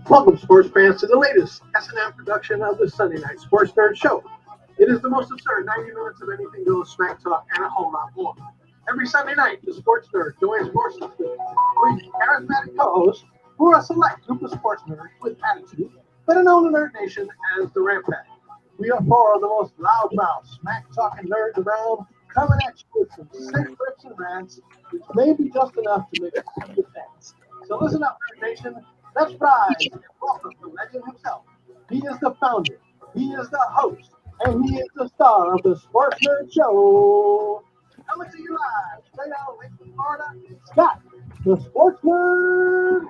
Welcome, sports fans, to the latest S&M production of the Sunday Night Sports Nerd Show. It is the most absurd 90 minutes of anything goes, smack talk, and a whole lot more. Every Sunday night, the Sports Nerd joins forces with three charismatic co-hosts who are a select group of sports nerds with attitude, better known in Nerd Nation as the Ram Pack. We are four of the most loudmouth, smack-talking nerds around, coming at you with some sick rips and rants, which may be just enough to make us see your fans. So listen up, Nerd Nation. Let's rise and welcome the legend himself. He is the founder, he is the host, and he is the star of the Sports Nerd Show. Coming to you live, straight out of Lakeland, Florida, Scott, the Sports Nerd.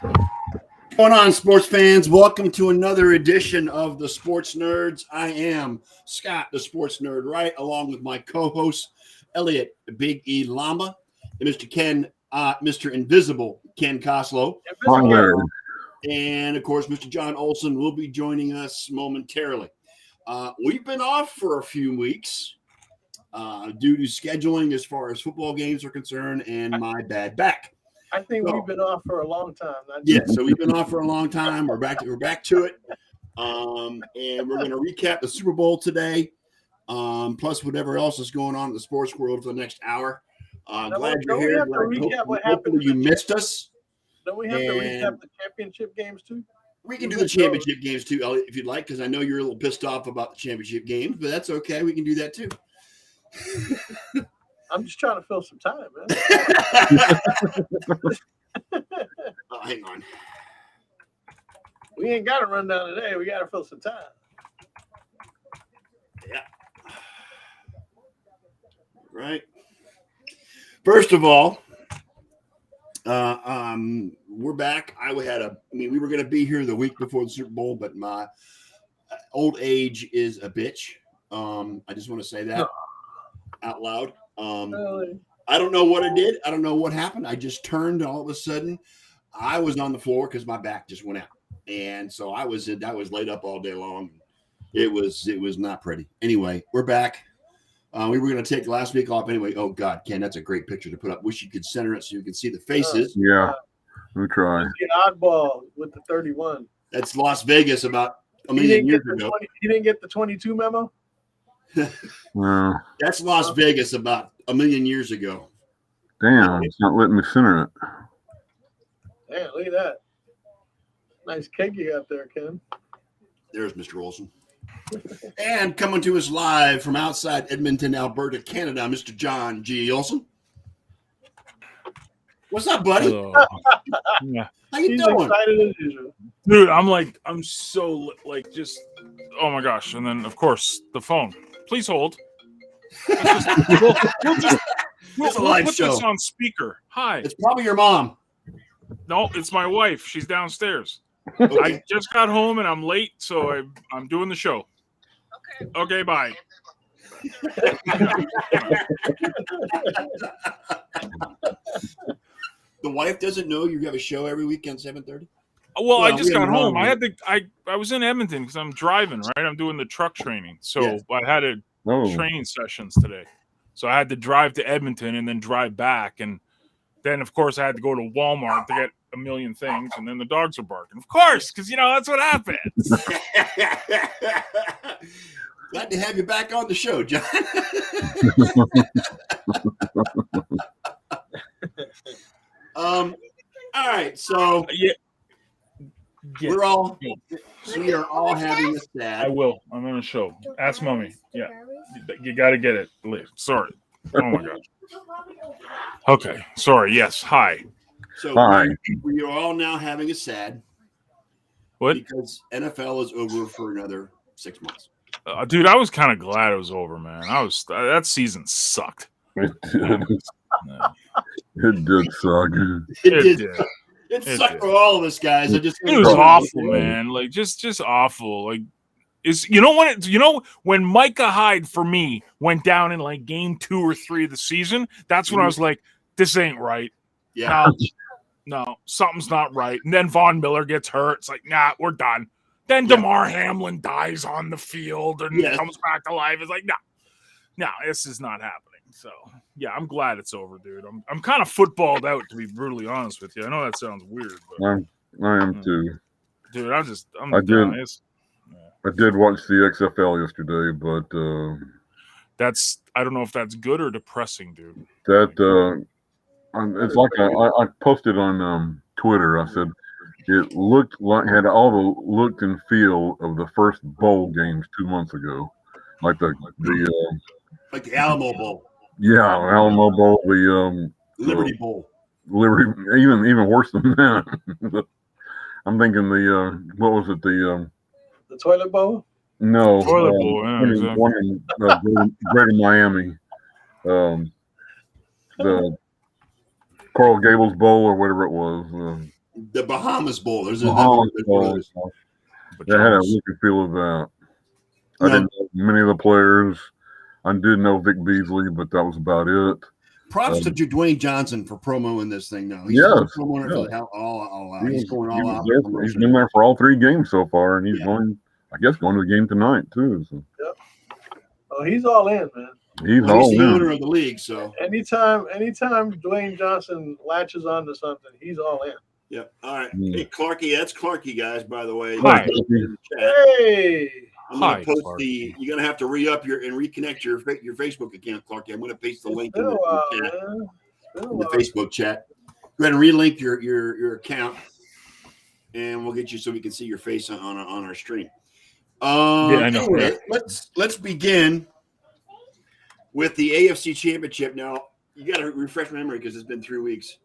What's going on, sports fans? Welcome to another edition of the Sports Nerds. I am Scott, the Sports Nerd, right, along with my co-host, Eliot, Big E Lamba, and Mr. Invisible Ken Koslow. And, of course, Mr. John Olson will be joining us momentarily. We've been off for a few weeks due to scheduling as far as football games are concerned and my bad back. I think we've been off for a long time. So we've been off for a long time. We're back to it. And we're going to recap the Super Bowl today, plus whatever else is going on in the sports world for the next hour. Glad you're here. Hopefully you missed us. Don't we have to recap the championship games too? We can do the championship games too, Elliot, if you'd like, because I know you're a little pissed off about the championship games, but that's okay. We can do that too. I'm just trying to fill some time, man. Oh, hang on. We ain't got to run down today. We got to fill some time. Yeah. Right. First of all, we're back. We were going to be here the week before the Super Bowl, but my old age is a bitch. I just want to say that out loud. I don't know what I did. I don't know what happened. I just turned, and all of a sudden I was on the floor because my back just went out. And so I was laid up all day long. It was not pretty. Anyway, we're back. We were going to take last week off anyway. Oh, God, Ken, that's a great picture to put up. Wish you could center it so you can see the faces. Yeah, we try. An oddball with the 31. That's Las Vegas about a million years ago. You didn't get the 22 memo? That's Las Vegas about a million years ago. Damn, it's not letting me center it. Damn, look at that. Nice cake you got there, Ken. There's Mr. Olson. And coming to us live from outside Edmonton, Alberta, Canada, Mr. John G. Olson. What's up, buddy? Yeah. How you doing? Excited as usual. Dude, I'm so just, oh my gosh. And then, of course, the phone. Please hold. We'll live put show. this on speaker. Hi. It's probably your mom. No, it's my wife. She's downstairs. Okay. I just got home and I'm late, so I'm doing the show. Okay, bye. The wife doesn't know you have a show every weekend, 7:30? Well, I just got home. I was in Edmonton because I'm driving, right? I'm doing the truck training. So Yes. I had training sessions today. So I had to drive to Edmonton and then drive back. And then, of course, I had to go to Walmart to get a million things. And then the dogs are barking. Of course, because, that's what happens. Glad to have you back on the show, John. All right, so we are all having a sad. I will. I'm on a show. Ask mommy. Yeah, you got to get it. Sorry. Oh my god. Okay. Sorry. Yes. Hi. So Hi. we are all now having a sad. What? Because NFL is over for another 6 months. Dude, I was kind of glad it was over, man. That season sucked. It did. It did suck. It did. It sucked for all of us, guys. It was awful, man. Just awful. Like, when Micah Hyde for me went down in game 2 or 3 of the season, that's when I was like, this ain't right. Yeah. No, something's not right. And then Von Miller gets hurt. It's like, nah, we're done. Then DeMar Hamlin dies on the field and comes back to life. It's like, no, this is not happening. So, yeah, I'm glad it's over, dude. I'm kind of footballed out, to be brutally honest with you. I know that sounds weird, but I am too. Dude, I'm I done. did. I did watch the XFL yesterday, but I don't know if that's good or depressing, dude. that it's like I posted on Twitter. I said it looked like had all the look and feel of the first bowl games 2 months ago, like the like the Alamo Bowl. Yeah, Alamo Bowl, the Liberty Bowl. Liberty, even worse than that. I'm thinking the what was it, the Toilet Bowl? No, Toilet Bowl, yeah, exactly. One in Greater Miami, the Coral Gables Bowl or whatever it was. The Bahamas Bowl. There's Bahamas Bowl. That had a look and feel of that. I didn't know many of the players. I did know Vic Beasley, but that was about it. Props to Dwayne Johnson for promoing this thing now. He's going all out. He's going all out. He's been there for all 3 games so far, and he's going to the game tonight too. So. Yep. Oh, he's all in, man. He's all the in. owner of the league, so anytime Dwayne Johnson latches onto something, he's all in. Yep. All right. Hey, Clarky, that's Clarky, guys. By the way. Hi. Hey. I'm gonna post You're gonna have to re-up and reconnect your Facebook account, Clarky. I'm gonna paste the link in the Facebook chat. Go ahead and relink your account, and we'll get you so we can see your face on our stream. I know. Anyway, let's begin with the AFC Championship. Now you got to refresh my memory because it's been 3 weeks.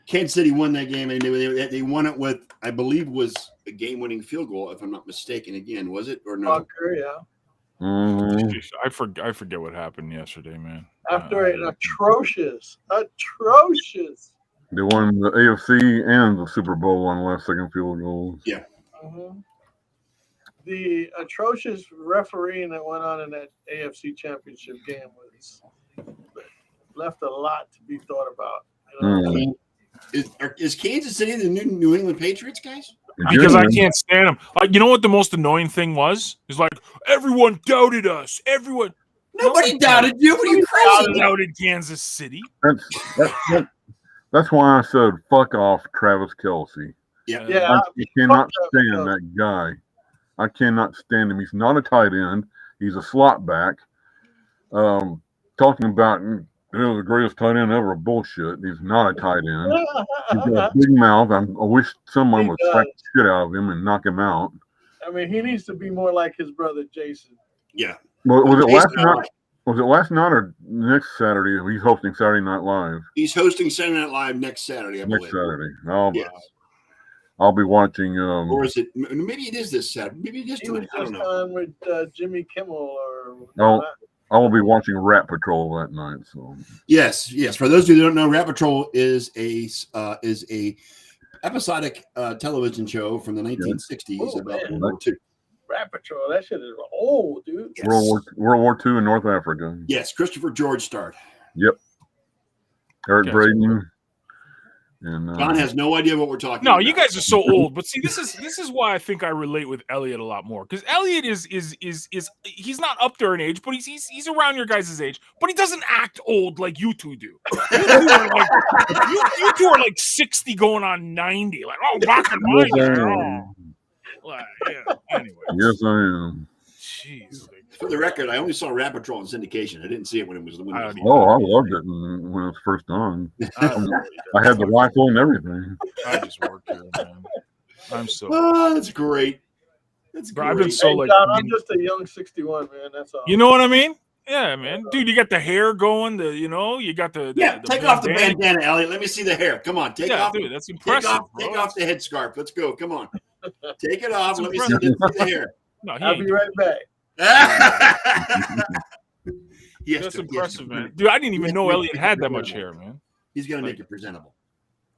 Kansas City won that game, and they won it with, I believe, was a game-winning field goal, if I'm not mistaken. Again, was it or no? Bunker, yeah. I forget what happened yesterday, man. After an atrocious. They won the AFC and the Super Bowl on last-second field goals. Yeah. Mm-hmm. The atrocious refereeing that went on in that AFC Championship game left a lot to be thought about. You know? Is Kansas City the New England Patriots, guys? Because I can't stand them. You know what the most annoying thing was? Is like everyone doubted us. Nobody doubted you. What are you crazy? Doubted Kansas City. That's why I said fuck off Travis Kelce. Yeah. I cannot stand that guy. I cannot stand him. He's not a tight end. He's a slot back. Talking about the greatest tight end ever. Bullshit. He's not a tight end. He's got a big mouth. I wish someone would slap the shit out of him and knock him out. I mean, he needs to be more like his brother Jason. Yeah. Was it last night? Was it last night or next Saturday? He's hosting Saturday Night Live. He's hosting Saturday Night Live next Saturday, I believe. Next Saturday. I'll be watching. Or is it? Maybe it is this Saturday. Maybe it is tonight. I don't know. On with Jimmy Kimmel or. I will be watching Rat Patrol that night. So yes. For those of you who don't know, Rat Patrol is a episodic television show from the 1960s about World War II. Rat Patrol, that shit is old, dude. Yes. World War II in North Africa. Yes, Christopher George starred. Yep. Eric Braeden. And John has no idea what we're talking about. No, you guys are so old. But see, this is why I think I relate with Elliot a lot more. Because Elliot is he's not up there in age, but he's around your guys' age. But he doesn't act old like you two do. You two are like 60 going on 90. Like, back in my day. Anyway. Yes, I am. Jeez. For the record, I only saw Rat Patrol in syndication. I didn't see it when it was. I loved it when it was first on. I had the rifle and everything. I just worked here, man. I'm so. Oh, that's great. That's great. I've been so like. John, I'm just a young 61, man. That's all. You know what I mean? Yeah, man. Dude, you got the hair going. You got the. Take off the bandana, Elliot. Let me see the hair. Come on, take off. Dude, that's impressive. Take off the headscarf. Let's go. Come on. Take it off. Let me see the hair. No, I'll be right back. That's impressive, man. Dude, I didn't even know Elliot had that much hair, man. He's gonna make it presentable.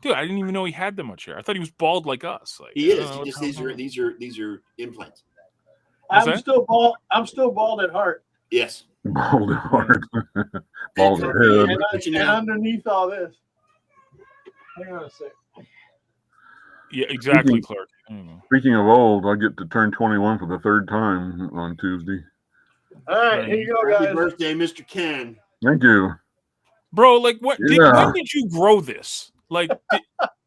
Dude, I didn't even know he had that much hair. I thought he was bald like us. Like he is. These are implants. I'm still bald at heart. Yes. Bald at heart. Bald at head. And underneath all this. Hang on a sec. Yeah, exactly, Clark. Speaking of old, I get to turn 21 for the 3rd time on Tuesday. All right, here you go, guys. Happy birthday, Mr. Ken. Thank you. Bro, like what? When did you grow this? Like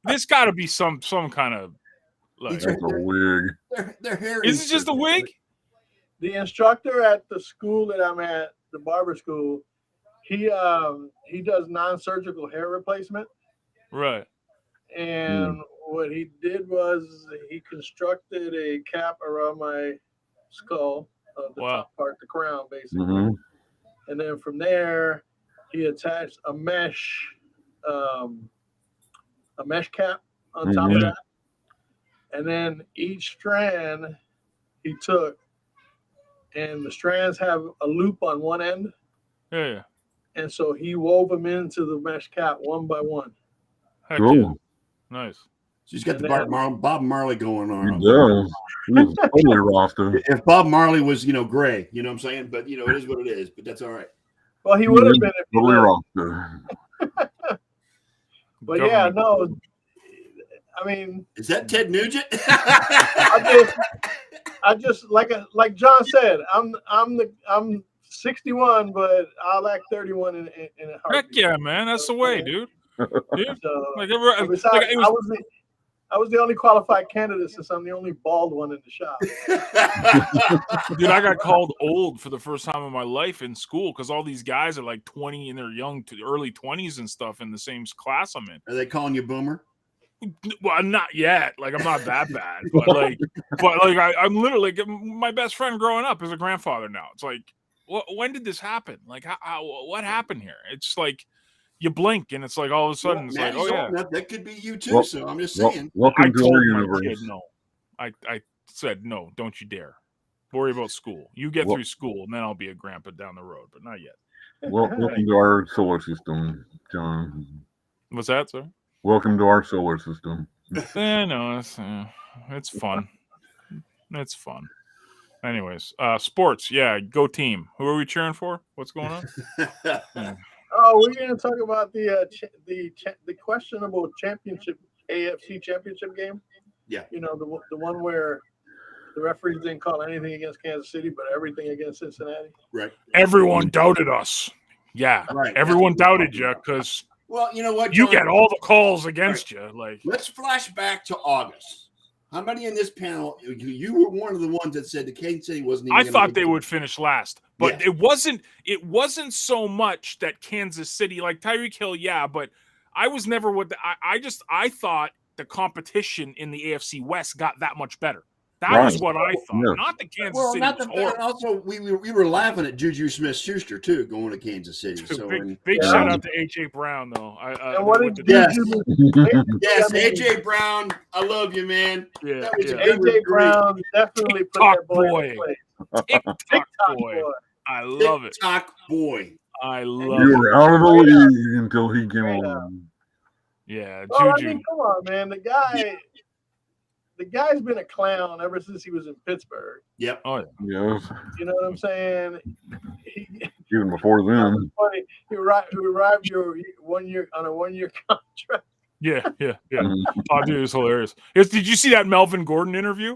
this got to be some kind of like. That's a wig. Their hair Is it just a wig? The instructor at the school that I'm at, the barber school, he does non-surgical hair replacement. Right. And what he did was he constructed a cap around my skull, the top part, the crown, basically. Mm-hmm. And then from there, he attached a mesh cap on top of that. And then each strand he took, and the strands have a loop on one end. Yeah. And so he wove them into the mesh cap one by one. Heck Cool. yeah. Nice. So he's got the Bob Marley going on. He does. He's totally roster. If Bob Marley was, gray, you know what I'm saying? But, it is what it is. But that's all right. Well, he would have been if he Totally lived. roster. But yeah, no. I mean, is that Ted Nugent? I just like John said, I'm 61, but I'll act 31 in a heartbeat. Heck yeah, man. That's the way, dude. So, Besides, I was the only qualified candidate since I'm the only bald one in the shop. Dude, I got called old for the first time in my life in school because all these guys are like 20 and they're young to early 20s and stuff in the same class I'm in. Are they calling you boomer? Well, not yet. Like, I'm not that bad. But I'm literally my best friend growing up is a grandfather now. It's like, when did this happen? Like, what happened here? It's like you blink and it's like all of a sudden it's like, oh yeah, that could be you too. So I'm just saying. Welcome to our universe. universe. No, I said no. Don't you dare worry about school. You get through school, and then I'll be a grandpa down the road. But not yet. Welcome to our solar system, John. What's that, sir? Welcome to our solar system. No, it's fun. It's fun. Anyways, sports. Yeah, go team. Who are we cheering for? What's going on? Yeah. Oh, we're going to talk about the questionable championship, AFC Championship game. Yeah. The one where the referees didn't call anything against Kansas City, but everything against Cincinnati. Right. Everyone doubted us. Yeah. Right. Everyone doubted you because. Well, you know what? John? You get all the calls against you. Like, let's flash back to August. How many in this panel? You were one of the ones that said the Kansas City wasn't. Even I thought they would finish last, but it wasn't. It wasn't so much that Kansas City, like Tyreek Hill, but I was never with. I thought the competition in the AFC West got that much better. That was what I thought. Yeah. Not the Kansas City. Not the. Also, we were laughing at Juju Smith-Schuster too, going to Kansas City. So big shout out to AJ Brown though. Yes, AJ Brown. I love you, man. Yeah, AJ Brown definitely put that boy in place. TikTok boy. I love it. TikTok boy. I love it. You were out of the league until he came along. Yeah, Juju. I mean, come on, man. The guy's been a clown ever since he was in Pittsburgh. Yep. Oh, yeah. Yes. You know what I'm saying? Even before then. Funny. He arrived on a 1 year contract. Yeah. Oh, dude, it's hilarious. Did you see that Melvin Gordon interview?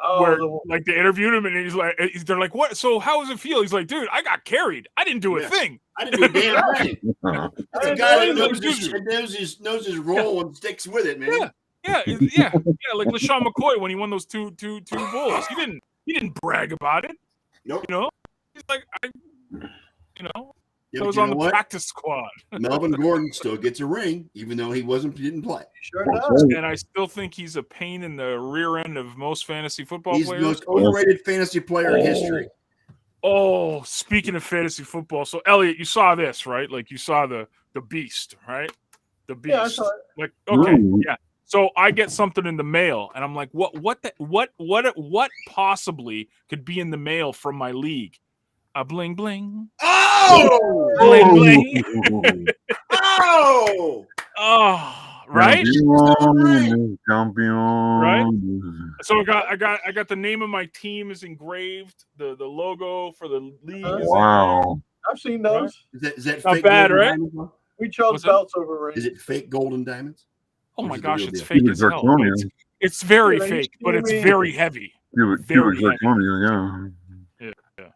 Oh, where they interviewed him and he's like, they're like, what? So how does it feel? He's like, dude, I got carried. I didn't do a thing. I didn't do a damn thing. That's a guy that knows his role and sticks with it, man. Yeah, like LaShawn McCoy when he won those two bulls. He didn't brag about it. Nope. He's like, I was on the practice squad. Melvin Gordon still gets a ring, even though he didn't play. Sure does. And I still think he's a pain in the rear end of most fantasy football players. He's the most overrated fantasy player in history. Oh, speaking of fantasy football, so Elliot, you saw this, right? Like you saw the beast, right? The beast. Yeah, I saw it. Like, okay, yeah. So I get something in the mail, and I'm like, what possibly could be in the mail from my league? A bling bling. Oh, bling bling. Oh, right. Champion. Right. So I got the name of my team is engraved. The logo for the league. Wow. I've seen those. Is that not bad, right? Diamonds? We chose belts over rings. Is it fake golden diamonds? Oh my gosh, it's fake as hell. It's very fake, but it's very heavy. Cubic zirconia, yeah.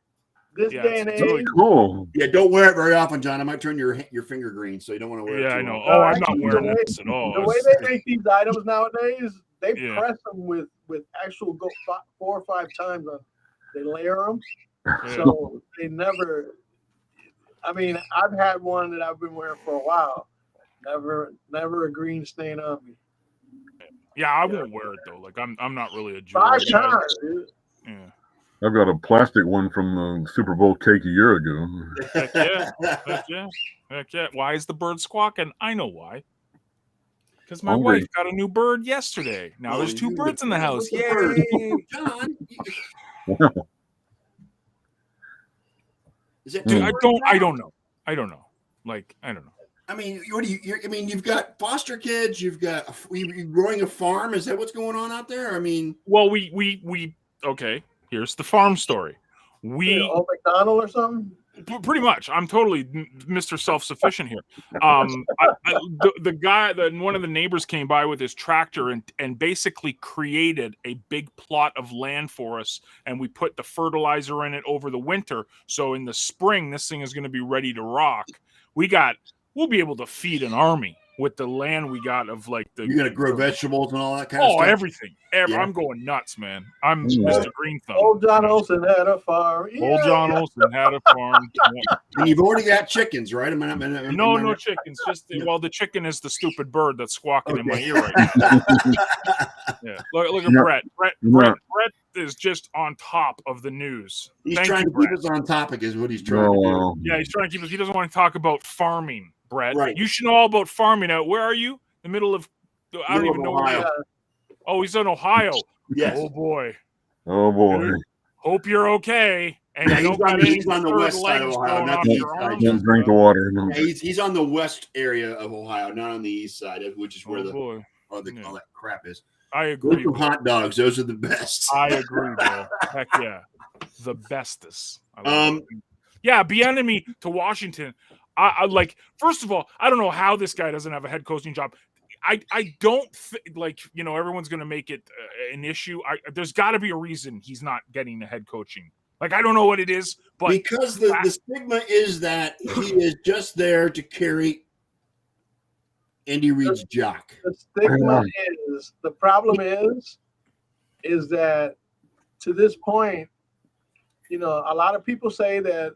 This Yeah, day and it's age, really Cool. Yeah, don't wear it very often, John. It might turn your finger green, so you don't want to wear it. Yeah, too I know. long. Oh, I'm not actually, wearing the way- this at all. the way It's- they make these items nowadays, they Yeah. press them with actual 4 or 5 times. They layer them, Yeah. so they never. I mean, I've had one that I've been wearing for a while. Never a green stain on me. Yeah, I won't wear it though. Like I'm not really a 5 jewelry guy. times, dude. Yeah. I've got a plastic one from the Super Bowl cake a year ago. Heck yeah. Heck yeah. Heck yeah. Why is the bird squawking? I know why. Because my Hungry. wife got a new bird yesterday. Now there's 2 birds in the house. What's the bird? Yay! John, is it? Dude, I don't know. I don't know. Like, I don't know. I mean, what do you? I mean, you've got foster kids. You've got you're growing a farm. Is that what's going on out there? I mean, Well, we okay. Here's the farm story. We Old McDonald or something. pretty much. I'm totally Mr. Self-sufficient here. The guy, one of the neighbors came by with his tractor and basically created a big plot of land for us, and we put the fertilizer in it over the winter. So in the spring, this thing is going to be ready to rock. We'll be able to feed an army with the land we got of like the. you're gonna grow vegetables and all that kind of stuff. Everything. Yeah. I'm going nuts, man. I'm Yeah. Mr. Green Thumb. Old John Olson had a farm. Old John Olson had a farm. Yeah. And you've already got chickens, right? No chickens. Just the chicken is the stupid bird that's squawking in my Okay. ear right now. Yeah. Look at Yeah. Brett. Brett is just on top of the news. He's Thank trying you, to keep Brett. us on topic, is what he's trying Oh, to do. wow. Yeah, he's trying to keep us. He doesn't want to talk about farming, Brett. Right. You should know all about farming. Out. Where are you? The middle of. I don't Middle even of know where. Ohio. Oh, he's in Ohio. Yes. Oh boy. Oh boy. Hope you're okay. And Yeah, you don't got he's any on the third west side of legs Ohio, growing not off the your east side. arms. Can't drink the water. No. Yeah, he's on the west area of Ohio, not on the east side, which is where Oh boy. all that crap is. I agree. Local hot dogs, those are the best. I agree, bro. Heck yeah. The bestest. I love Um, it. Yeah, Bieniemy to Washington. I like, first of all, I don't know how this guy doesn't have a head coaching job. I don't everyone's going to make it an issue. There's got to be a reason he's not getting the head coaching. Like, I don't know what it is, but because the stigma is that he is just there to carry Andy Reid's jock. The stigma is the problem is that to this point, a lot of people say that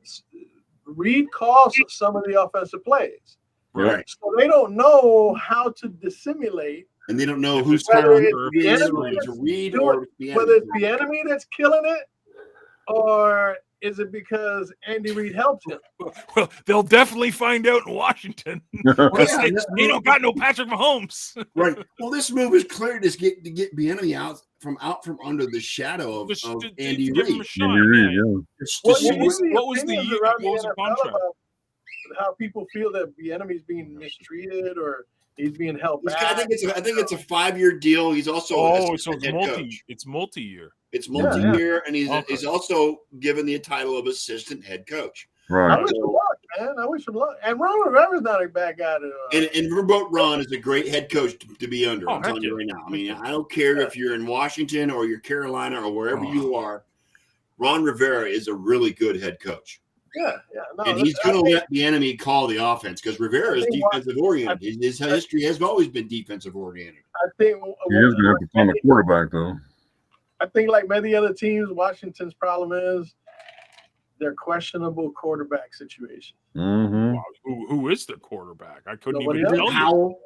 Reid calls some of the offensive plays. Right. So they don't know how to dissimulate And they don't know who's whether telling it's the enemy to Reid doing- or the whether it's the enemy that's killing it, or is it because Andy Reid helps him? well, they'll definitely find out in Washington. Well, Because yeah, they don't got no Patrick Mahomes. right. Well, this move is clear to get Bieniemy out from under the shadow of To Andy give him a Reid. shot, Andy Reid, yeah. yeah. It's Well, to you see- hear what was the opinions year- around what was the the NFL contract? about how people feel that the enemy's being mistreated or he's being held I back? think it's a 5-year deal. He's also So assistant it's head coach. multi-year. It's multi-year, and Okay. he's also given the title of assistant head coach. I Right. wish him luck, man. I wish him luck. And Ron Rivera's not a bad guy to. And Vermont Ron is a great head coach to be under. Oh, I'm telling heck you yeah. right now. I mean, I don't care if you're in Washington or you're Carolina or wherever you are. Ron Rivera is a really good head coach. Yeah. No, And he's going to let the enemy call the offense because Rivera is I think defensive oriented. His history has always been defensive oriented. I think He is going to have to find a quarterback, though. I think like many other teams, Washington's problem is their questionable quarterback situation. Mm-hmm. Wow, who is the quarterback? I couldn't Nobody even else? tell you. Howell,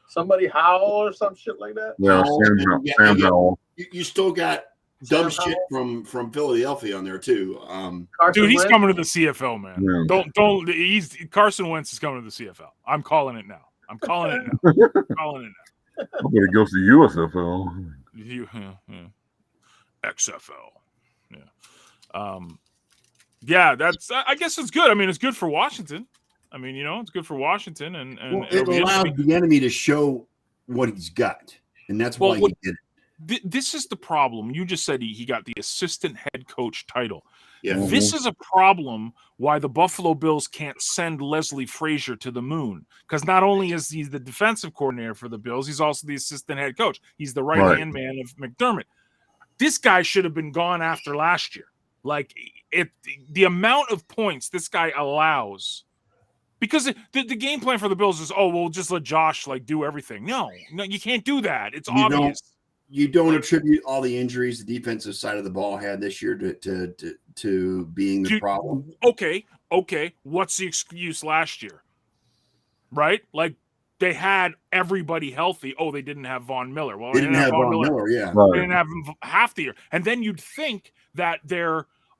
Somebody Howell or some shit like that. Yeah, Sam Howell. you still got dumb Sam shit from Philadelphia on there too. Carson Dude, he's Wentz. coming to the CFL, man. Yeah. Don't. Carson Wentz is coming to the CFL. I'm calling it now. I'm calling it now. I bet it goes to USFL. XFL. Yeah. That's. I guess it's good. I mean, it's good for Washington. I mean, it's good for Washington, and Well, it it'll be allowed interesting. the enemy to show what he's got, and that's why he did it. This is the problem. You just said he got the assistant head coach title. Yeah. This is a problem why the Buffalo Bills can't send Leslie Frazier to the moon. Because not only is he the defensive coordinator for the Bills, he's also the assistant head coach. He's the right-hand man of McDermott. This guy should have been gone after last year. Like the amount of points this guy allows, because the game plan for the Bills is, oh, we'll just let Josh like do everything. No, you can't do that. It's obvious. You don't attribute all the injuries the defensive side of the ball had this year to being the problem. Okay. What's the excuse last year? Right? Like they had everybody healthy. Oh, they didn't have Von Miller. Well, they didn't have Von Miller. Yeah, they didn't have him half the year. And then you'd think that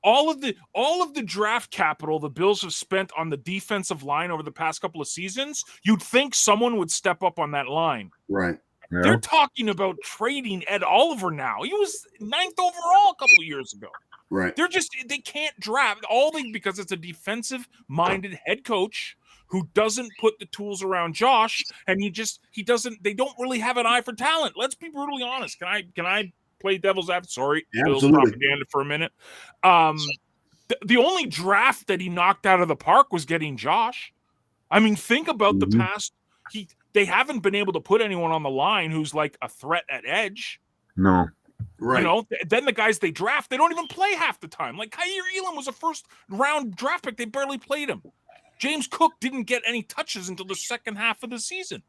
all of the draft capital the Bills have spent on the defensive line over the past couple of seasons, you'd think someone would step up on that line. Right. Yeah. They're talking about trading Ed Oliver now. He was 9th overall a couple of years ago. Right. They can't draft because it's a defensive-minded head coach who doesn't put the tools around Josh, and they don't really have an eye for talent. Let's be brutally honest. Can I play devil's advocate? Sorry, Bill's propaganda for a minute. The only draft that he knocked out of the park was getting Josh. I mean, think about the past. They haven't been able to put anyone on the line who's like a threat at edge. No. Right. You know, then the guys they draft, they don't even play half the time. Like Kaiir Elam was a first-round draft pick. They barely played him. James Cook didn't get any touches until the second half of the season.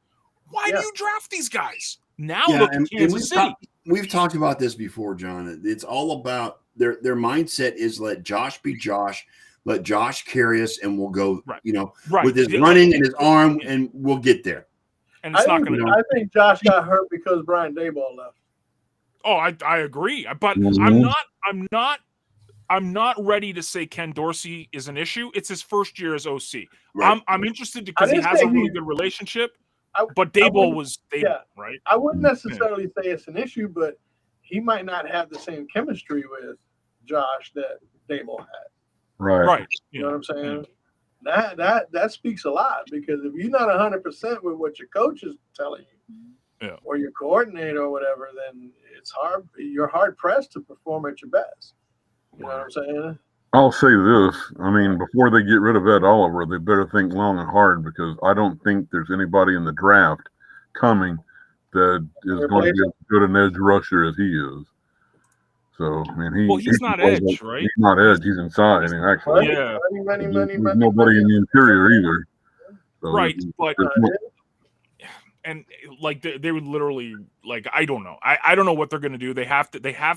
Why do you draft these guys? Now look at Kansas City. We've talked about this before, John. It's all about their mindset is let Josh be Josh. Let Josh carry us, and we'll go, with his running and his arm, and we'll get there. And it's not going to. I think Josh got hurt because Brian Daboll left. Oh, I agree, but I'm not ready to say Ken Dorsey is an issue. It's his first year as OC. Right. I'm interested because he has a really good relationship. But Daboll was Daboll, right? I wouldn't necessarily say it's an issue, but he might not have the same chemistry with Josh that Daboll had. Right. You know what I'm saying? That speaks a lot, because if you're not 100% with what your coach is telling you, or your coordinator or whatever, then it's hard. You're hard pressed to perform at your best. You know what I'm saying? I'll say this. I mean, before they get rid of Ed Oliver, they better think long and hard, because I don't think there's anybody in the draft coming that is going to be as good an edge rusher as he is. So, I mean, he's not edge, right? He's not edge. He's inside. And actually, money, there's nobody in the interior either. So right, but and like they would literally, like, I don't know. I don't know what they're going to do. They have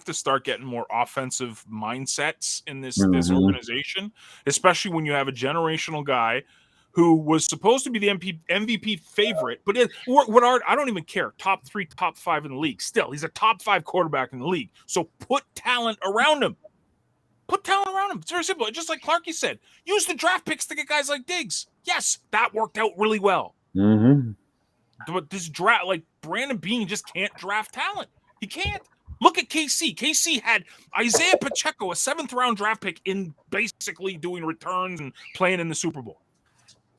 to start getting more offensive mindsets in this organization, especially when you have a generational guy who was supposed to be the MVP favorite, but I don't even care. Top 3, top 5 in the league. Still, he's a top 5 quarterback in the league. So put talent around him. It's very simple. Just like Clarky said, use the draft picks to get guys like Diggs. Yes, that worked out really well. Mm-hmm. But this draft, like Brandon Beane, just can't draft talent. He can't. Look at KC. KC had Isaiah Pacheco, a 7th-round draft pick, in basically doing returns and playing in the Super Bowl.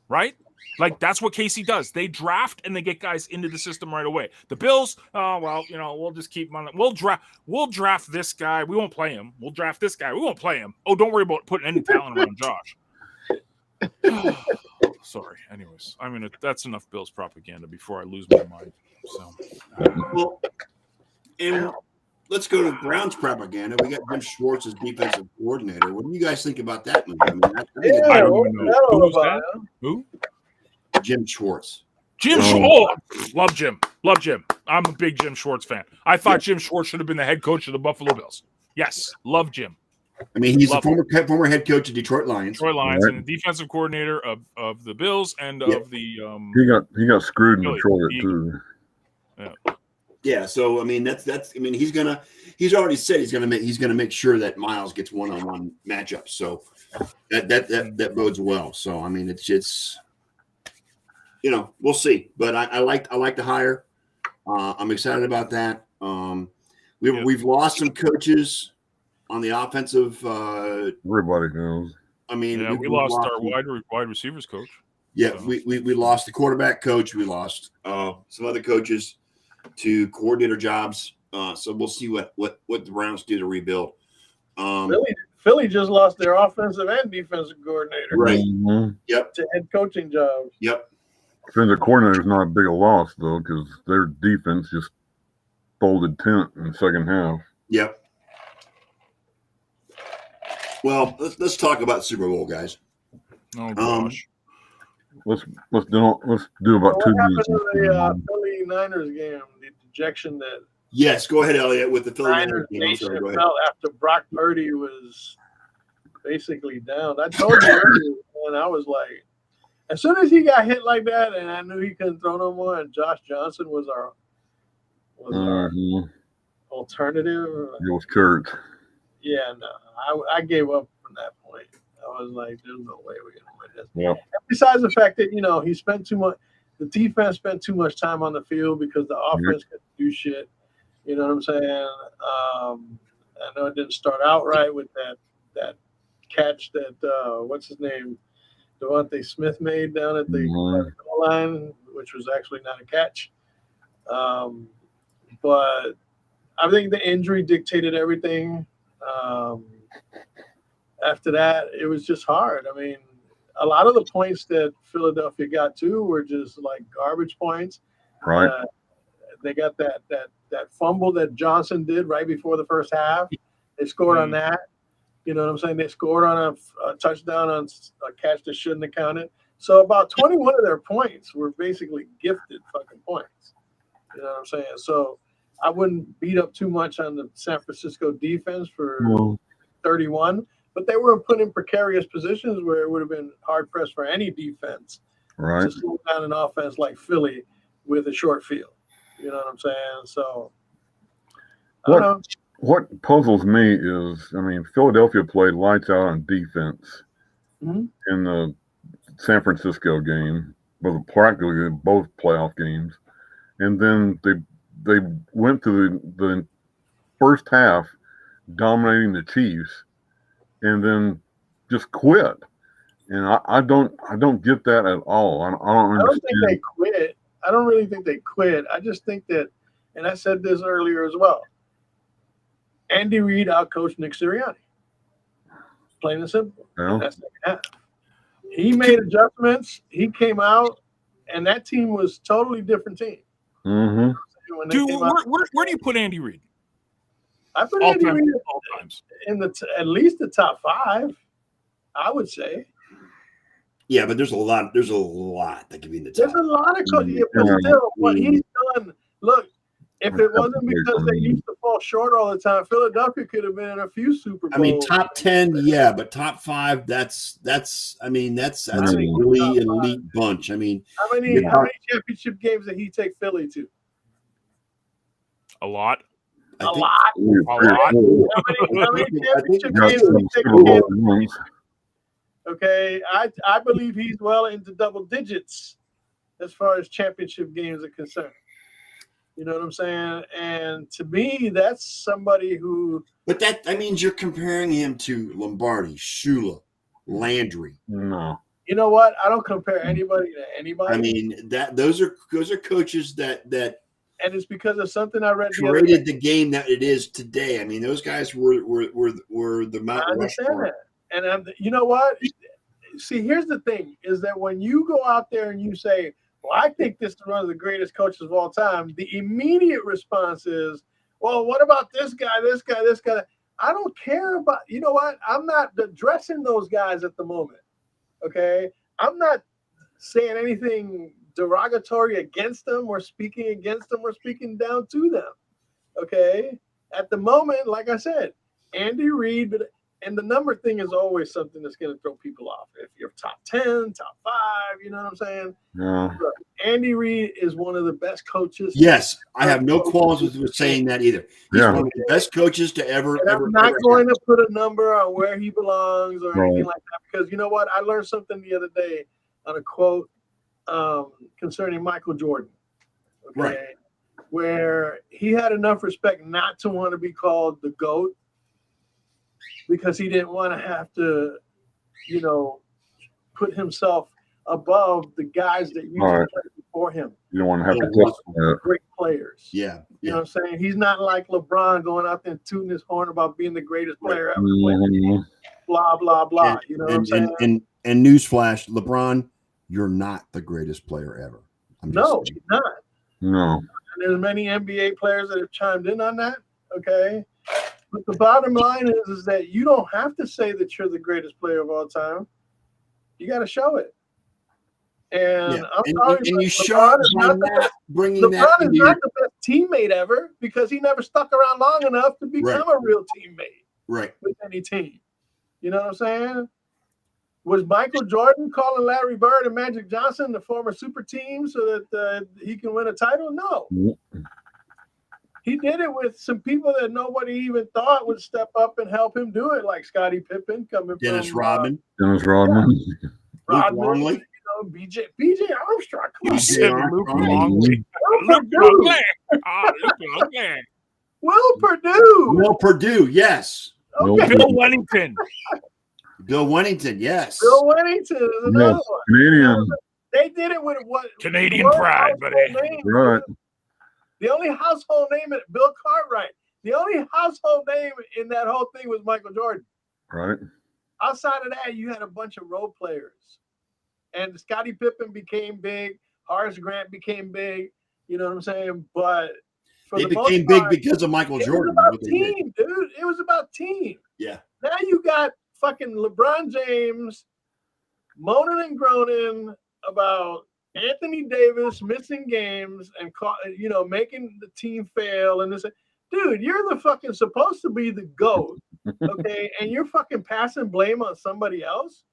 Right? Like, that's what KC does. They draft and they get guys into the system right away. The Bills, we'll just keep on. We'll draft this guy. We won't play him. We'll draft this guy. We won't play him. Oh, don't worry about putting any talent around Josh. Sorry. Anyways, I mean, that's enough Bills propaganda before I lose my mind. So, and let's go to Browns propaganda. We got Jim Schwartz as defensive coordinator. What do you guys think about that move? I mean, I don't even know. Who's that? Who? Jim Schwartz. Love Jim. I'm a big Jim Schwartz fan. I thought Jim Schwartz should have been the head coach of the Buffalo Bills. Yes, love Jim. I mean, he's the former head coach of Detroit Lions. And the defensive coordinator of the Bills and of the he got screwed in Detroit too. Yeah, so I mean that's I mean he's already said he's gonna make sure that Miles gets one-on-one matchups. So that bodes well. So I mean it's we'll see. But I like the hire. I'm excited about that. We've lost some coaches on the offensive. Everybody knows. I mean, we lost our wide receivers coach. Yeah, so. we lost the quarterback coach. We lost some other coaches to coordinator jobs. So we'll see what the Browns do to rebuild. Philly just lost their offensive and defensive coordinator. Right. Mm-hmm. Yep. To head coaching jobs. Yep. Defensive coordinator is not a big a loss though, because their defense just folded tent in the second half. Yep. Well, let's talk about Super Bowl, guys. Oh gosh. Let's do about What 2 happened minutes. to the Philly Niners game? The dejection that Yes, go ahead, Elliot, with the Philly Niners game. I'm nation sorry, go ahead. felt after Brock Purdy was basically down. I told you earlier, and I was like, as soon as he got hit like that, and I knew he couldn't throw no more, and Josh Johnson was our alternative. It was Kurt. Yeah, no, I gave up from that point. I was like, there's no way we're gonna win this. Yeah. Besides the fact that he spent too much, the defense spent too much time on the field because the offense couldn't do shit. You know what I'm saying? I know it didn't start out right with that catch that what's his name, Devontae Smith made down at the goal line, which was actually not a catch. But I think the injury dictated everything. After that, it was just hard. I mean, a lot of the points that Philadelphia got to were just like garbage points. Right. They got that fumble that Johnson did right before the first half. They scored on that. You know what I'm saying? They scored on a touchdown on a catch that shouldn't have counted. So about 21 of their points were basically gifted fucking points. You know what I'm saying? So I wouldn't beat up too much on the San Francisco defense for 31, but they were put in precarious positions where it would have been hard pressed for any defense to slow down an offense like Philly with a short field. You know what I'm saying? So what puzzles me is, I mean, Philadelphia played lights out on defense in the San Francisco game, but practically both playoff games, and then they went to the first half dominating the Chiefs, and then just quit. And I don't get that at all. I don't think they quit. I don't really think they quit. I just think that, and I said this earlier as well, Andy Reid outcoached Nick Sirianni. Plain and simple. Yeah. That's the half. He made adjustments. He came out, and that team was a totally different team. Mm-hmm. Dude, where do you put Andy Reid? I put Andy Reid in at least the top 5, I would say. Yeah, but there's a lot that could be in the top. There's a lot of coaches, but still, what he's done. Look, if it wasn't because they used to fall short all the time, Philadelphia could have been in a few Super Bowls. I mean, top 10, yeah, but top 5, that's a really elite bunch. I mean, how many championship games did he take Philly to? A lot. A lot. How many championship games did he take Philly? Okay, I believe he's well into double digits as far as championship games are concerned. You know what I'm saying? And to me, that's somebody who. But that means you're comparing him to Lombardi, Shula, Landry. No. You know what? I don't compare anybody to anybody. I mean those are coaches that and it's because of something I read. Created the game that it is today. I mean, those guys were the Mount I understand that. And you know what? See, here's the thing: is that when you go out there and you say, "Well, I think this is one of the greatest coaches of all time," the immediate response is, "Well, what about this guy, this guy, this guy?" I don't care about. You know what? I'm not addressing those guys at the moment. Okay, I'm not saying anything derogatory against them or speaking against them or speaking down to them. Okay, at the moment, like I said, Andy Reid. And the number thing is always something that's going to throw people off. If you're top 10, top 5, you know what I'm saying? Yeah. Look, Andy Reid is one of the best coaches. Yes, I have no qualms with saying that either. He's one of the best coaches to ever. And I'm not going to put a number on where he belongs or anything like that, because you know what? I learned something the other day on a quote concerning Michael Jordan. Okay? Right. Where he had enough respect not to want to be called the GOAT, because he didn't want to have to, put himself above the guys that used to play before him. You don't want to have to great players. Yeah. You know what I'm saying? He's not like LeBron going out there and tooting his horn about being the greatest player ever. Blah, blah, blah. You know what I'm saying? And newsflash, LeBron, you're not the greatest player ever. No, he's not. No. And there's many NBA players that have chimed in on that. Okay. But the bottom line is that you don't have to say that you're the greatest player of all time. You got to show it. And I'm sorry, and you show it by not bringing that. LeBron is not the best teammate ever because he never stuck around long enough to become a real teammate with any team. You know what I'm saying? Was Michael Jordan calling Larry Bird and Magic Johnson to form a super team so that he can win a title? No. He did it with some people that nobody even thought would step up and help him do it, like Scottie Pippen coming Dennis from Rodman. Rodman. Longley. BJ Armstrong. You said Luke Longley. Will Purdue. Will Purdue, yes. Okay. Bill Wennington. Bill Wennington, yes. Bill Wennington is another one. Canadian. They did it with what? Canadian pride, buddy. Right. The only household name, Bill Cartwright. The only household name in that whole thing was Michael Jordan. Right. Outside of that, you had a bunch of role players. And Scottie Pippen became big. Horace Grant became big. You know what I'm saying? But they became big because of Michael Jordan. It was about team, dude. It was about team. Yeah. Now you got fucking LeBron James moaning and groaning about Anthony Davis missing games and making the team fail and this. Dude, you're the fucking supposed to be the GOAT, okay? And you're fucking passing blame on somebody else.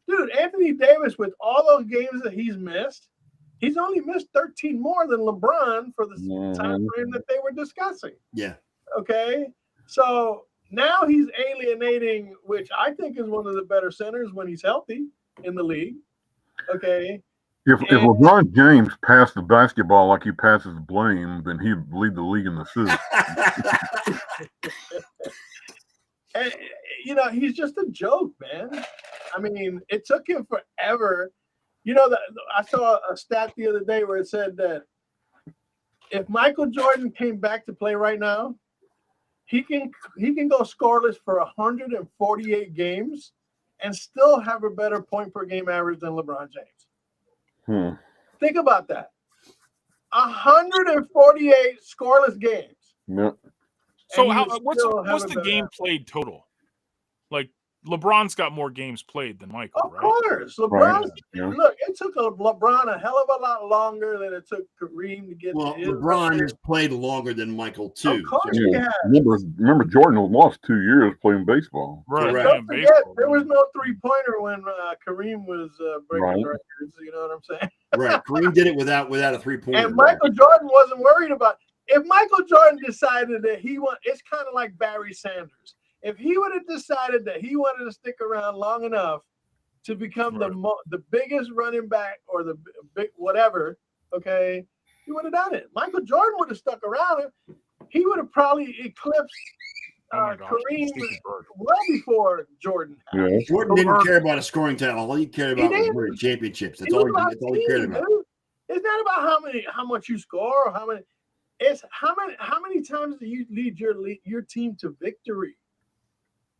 Dude, Anthony Davis, with all those games that he's missed, he's only missed 13 more than LeBron for the time frame that they were discussing. Yeah. Okay? So now he's alienating, which I think is one of the better centers when he's healthy in the league. Okay? If LeBron James passed the basketball like he passes blame, then he'd lead the league in assists. And, he's just a joke, man. I mean, it took him forever. I saw a stat the other day where it said that if Michael Jordan came back to play right now, he can go scoreless for 148 games and still have a better point per game average than LeBron James. Think about that. 148 scoreless games. Yep. So what's the game played total? Like LeBron's got more games played than Michael, of course. LeBron, look, it took LeBron a hell of a lot longer than it took Kareem to get to his LeBron has played longer than Michael, too. Of course he has. Remember Jordan lost 2 years playing baseball. Right. Don't forget, there was no three-pointer when Kareem was breaking records. You know what I'm saying? Right. Kareem did it without a three-pointer. And Michael Jordan wasn't worried about it. If Michael Jordan decided that it's kind of like Barry Sanders. If he would have decided that he wanted to stick around long enough to become the biggest running back or the big whatever, okay, he would have done it. Michael Jordan would have stuck around. He would have probably eclipsed Kareem well before Jordan. Yeah. Jordan didn't care about a scoring title. All he cared about was winning championships. That's all he cared about. Dude. It's not about how much you score or how many. It's how many times do you lead your team to victory?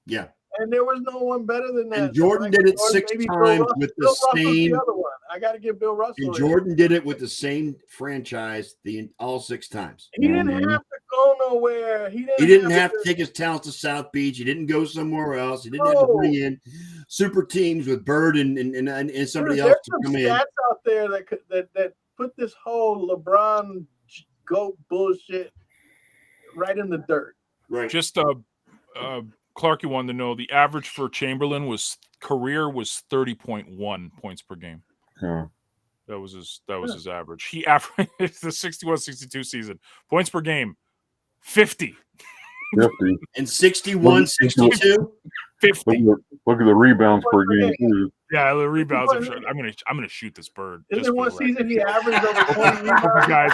Yeah. And there was no one better than that. And Jordan did it 6 times with the same. The other one. I got to give Bill Russell. And Jordan did it with the same franchise all 6 times. He didn't have to go nowhere. He didn't have to take his talents to South Beach. He didn't go somewhere else. He didn't have to bring in super teams with Bird and somebody else to come in. There's stats out there that put this whole LeBron GOAT bullshit right in the dirt. Right. Just Clark, you wanted to know the average for Chamberlain was 30.1 points per game. That was his average. He averaged the 61-62 season. Points per game, 50. 50. And 61-62? 50. Look at the rebounds per game too. Yeah, the rebounds. I'm gonna shoot this bird. Isn't there one season he averaged over 20 rebounds? You guys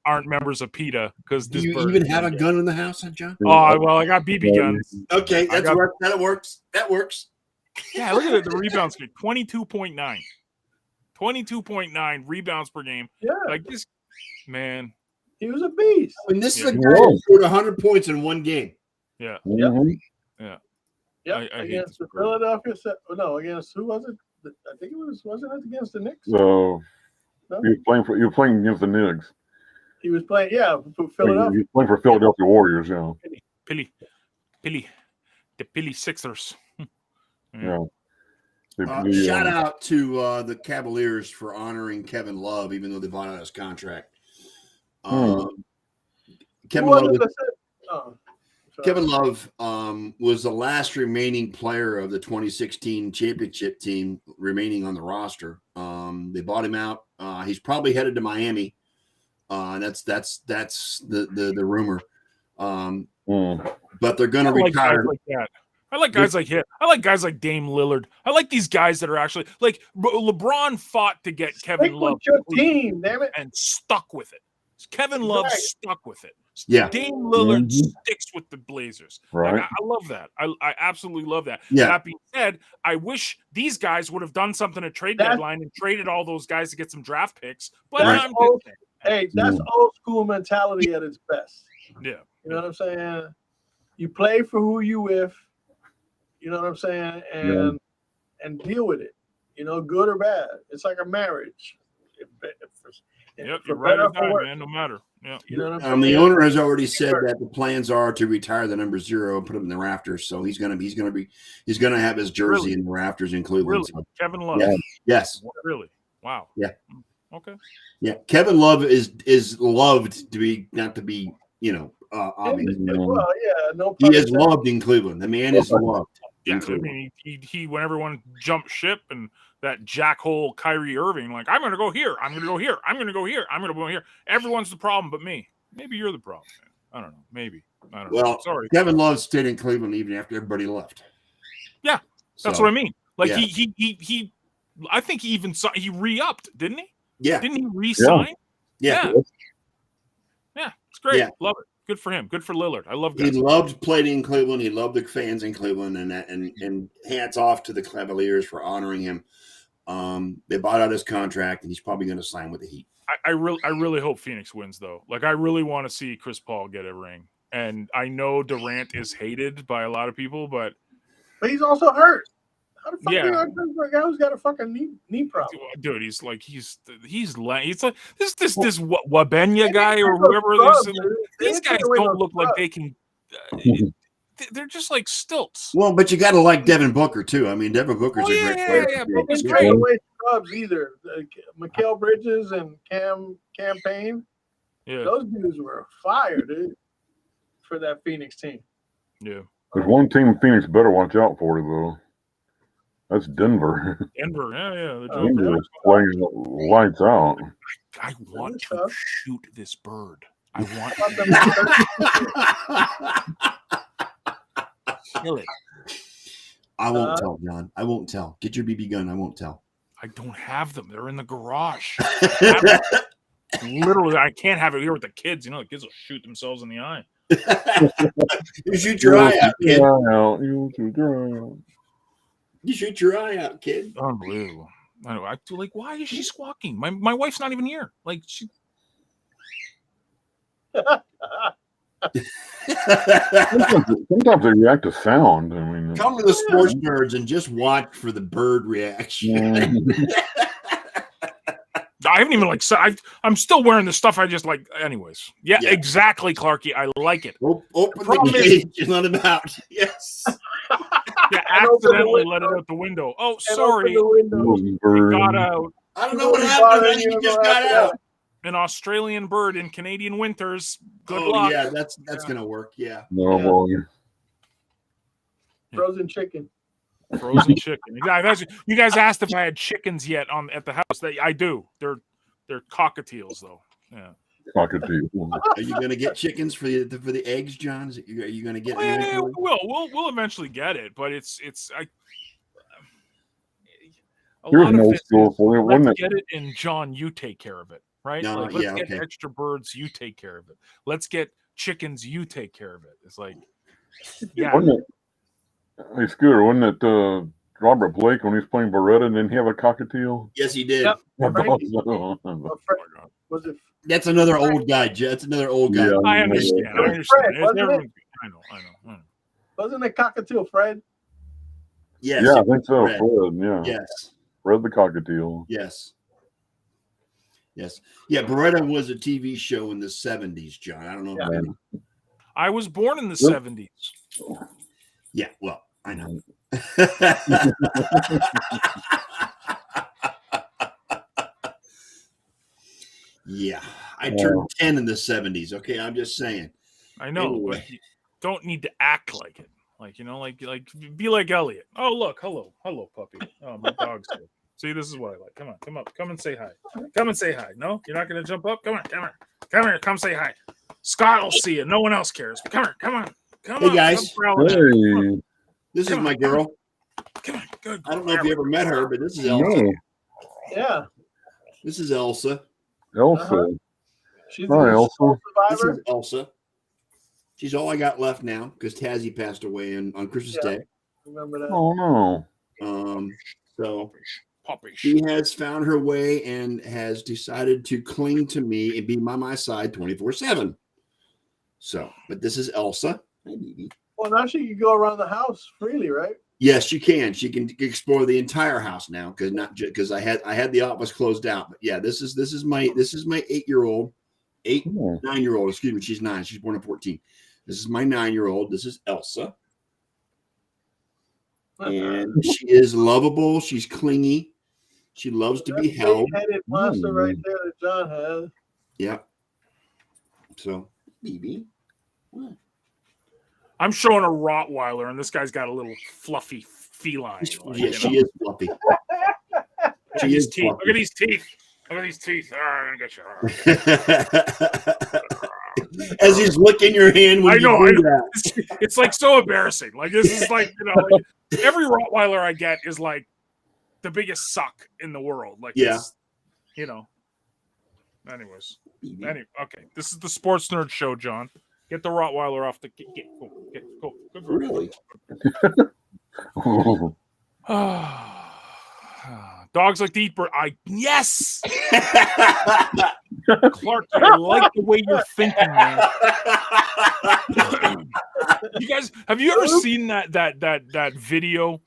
aren't members of PETA because Do you even have a gun in the house, John? Oh well, I got BB guns. Okay, that works. That works. Yeah, look at it. The rebounds get 22.9. 22.9 rebounds per game. Yeah, like this man. He was a beast. I mean, this is a guy who scored 100 points in one game. Yeah. Yeah. Yeah, against the Philadelphia. Against who was it? I think wasn't it against the Knicks? So he was playing against the Knicks. He was playing, for Philadelphia. He was playing for Philadelphia Warriors, Philly. Philly Sixers. Yeah. Shout out to the Cavaliers for honoring Kevin Love, even though they bought out his contract. Kevin Love was the last remaining player of the 2016 championship team remaining on the roster. They bought him out. He's probably headed to Miami. That's the rumor. But they're going to retire. I like guys like him. I like guys like Dame Lillard. I like these guys that are actually like LeBron fought to get Kevin Love your team, damn it, and stuck with it. Kevin Love stuck with it. Yeah. Dame Lillard sticks with the Blazers. Right. Like, I love that. I absolutely love that. Yeah. That being said, I wish these guys would have done something at trade deadline and traded all those guys to get some draft picks. But that's old school mentality at its best. Yeah. You know what I'm saying? You play for who you with. You know what I'm saying? And deal with it. You know, good or bad. It's like a marriage. You're right on that, man. No matter. Yeah. You know what I'm saying? The owner has already said that the plans are to retire the number 0 and put him in the rafters. So he's gonna have his jersey in the rafters in Cleveland. Really? So. Kevin Love. Yeah. Yes. Really? Wow. Yeah. Okay. Yeah. Kevin Love is loved to be not to be, obvious. Well, yeah, no. He is loved in Cleveland. The man is loved. Yeah, I mean, he when everyone jumped ship and that jackhole Kyrie Irving, like, I'm going to go here, I'm going to go here, I'm going to go here, I'm going to go here. Everyone's the problem but me. Maybe you're the problem, man. I don't know. Maybe. I don't know. Well, sorry. Kevin Love stayed in Cleveland even after everybody left. Yeah, that's what I mean. Like, he I think he even he re-upped, didn't he? Yeah. Didn't he re-sign? Yeah. Yeah, it's great. Yeah. Love it. Good for him. Good for Lillard. I love guys. He loved playing in Cleveland. He loved the fans in Cleveland, and hats off to the Cavaliers for honoring him. They bought out his contract, and he's probably going to sign with the Heat. I really hope Phoenix wins, though. Like, I really want to see Chris Paul get a ring. And I know Durant is hated by a lot of people, but he's also hurt. How the fuck are you for a guy who's got a fucking knee problem? Dude, he's like this Wabenya guy or whoever. These guys don't look like they can. They're just like stilts. Well, but you got to like Devin Booker too. I mean, Devin Booker's a great player. Yeah, Booker's great. great. Don't waste scrubs either. Mikal Bridges and Cam Payne. Yeah, those dudes were fire, dude, for that Phoenix team. Yeah, there's one team Phoenix better watch out for though. That's Denver. Denver, yeah. Denver is playing lights out. I want to shoot this bird. I want to kill it. I won't tell, John. I won't tell. Get your BB gun. I won't tell. I don't have them. They're in the garage. Literally, I can't have it here with the kids. You know, the kids will shoot themselves in the eye. You shoot your eye out, kid. You shoot your eye out, kid. Unbelievable. I know. I feel like, why is she squawking? My wife's not even here. Like, she. Sometimes they react to sound. I mean, come to the sports nerds and just watch for the bird reaction. I haven't even I'm still wearing the stuff I just like. Anyways, yeah. Exactly, Clarky. I like it. Open the cage and let him out. Yes. Yeah, accidentally let it out the window. Oh, sorry. It got out. I don't know what happened. He just got out. An Australian bird in Canadian winters. Good luck. luck. Yeah, that's gonna work. Yeah. No, frozen chicken. Frozen chicken. You guys asked if I had chickens yet at the house. I do. They're cockatiels though. Yeah. Cockatiel. Are you gonna get chickens for the eggs, John? Are you gonna get? Yeah, we'll eventually get it, but it's Here's an old school for you. Let's get it, and John, you take care of it, right? No, let's get extra birds, you take care of it. Let's get chickens, you take care of it. It's like, yeah. Hey, Scooter, wasn't it Robert Blake when he was playing Beretta? Didn't he have a cockatiel? Yes, he did. Yep. Was it? That's another old guy. That's another old guy. Yeah, I understand. Fred, I know. Wasn't it cockatiel, Fred? Yes. Yeah, I think so. Fred. Yeah. Yes. Fred the cockatiel. Yes. Yeah, Beretta was a TV show in the 70s, John. I don't know. I was born in the 70s. Yeah, well, I know. Yeah, I turned 10 in the 70s. Okay, I'm just saying. I know, Anyway. but you don't need to act like it. Like, like be like Elliot. Oh, look, hello, puppy. Oh, my dog's here. See, this is what I like. Come on, come up, come and say hi. Come and say hi. No, you're not gonna jump up. Come here, come say hi. Scott will see you. No one else cares. Come here, come on. Hey guys, Hey. This is my girl. Come on, good. I don't know if you ever met her, but this is Elsa. No. Yeah. This is Elsa. Elsa. She's Hi, a Elsa. This survivor. is Elsa. She's all I got left now because Tazzy passed away on Christmas Day. Remember that? Oh no. So Puppy. she has found her way and has decided to cling to me and be by my side 24/7. So, but this is Elsa. Hi, baby. Well, now she can go around the house freely, right? Yes, she can. She can explore the entire house now because I had the office closed out. But yeah, this is my 9-year-old. Excuse me, she's 9. She's born in 14. This is my 9-year-old. This is Elsa, and she is lovable. She's clingy. She loves to be held. Big-headed monster right there that John has. Yeah. So, baby. I'm showing a Rottweiler, and this guy's got a little fluffy feline. Yeah, she is fluffy. She is teeth. fluffy. Look at these teeth. Look at these teeth. I'm gonna get you. As he's licking your hand when I know. that. It's like so embarrassing. Like this is like like every Rottweiler I get is like the biggest suck in the world. Like it's, Anyways, okay. This is the Sports Nerd Show, John. Get the Rottweiler off the. Go. Good girl. Really? Dogs like to eat bird. Yes. Clark, I like the way you're thinking, man. You guys, have you ever seen that video?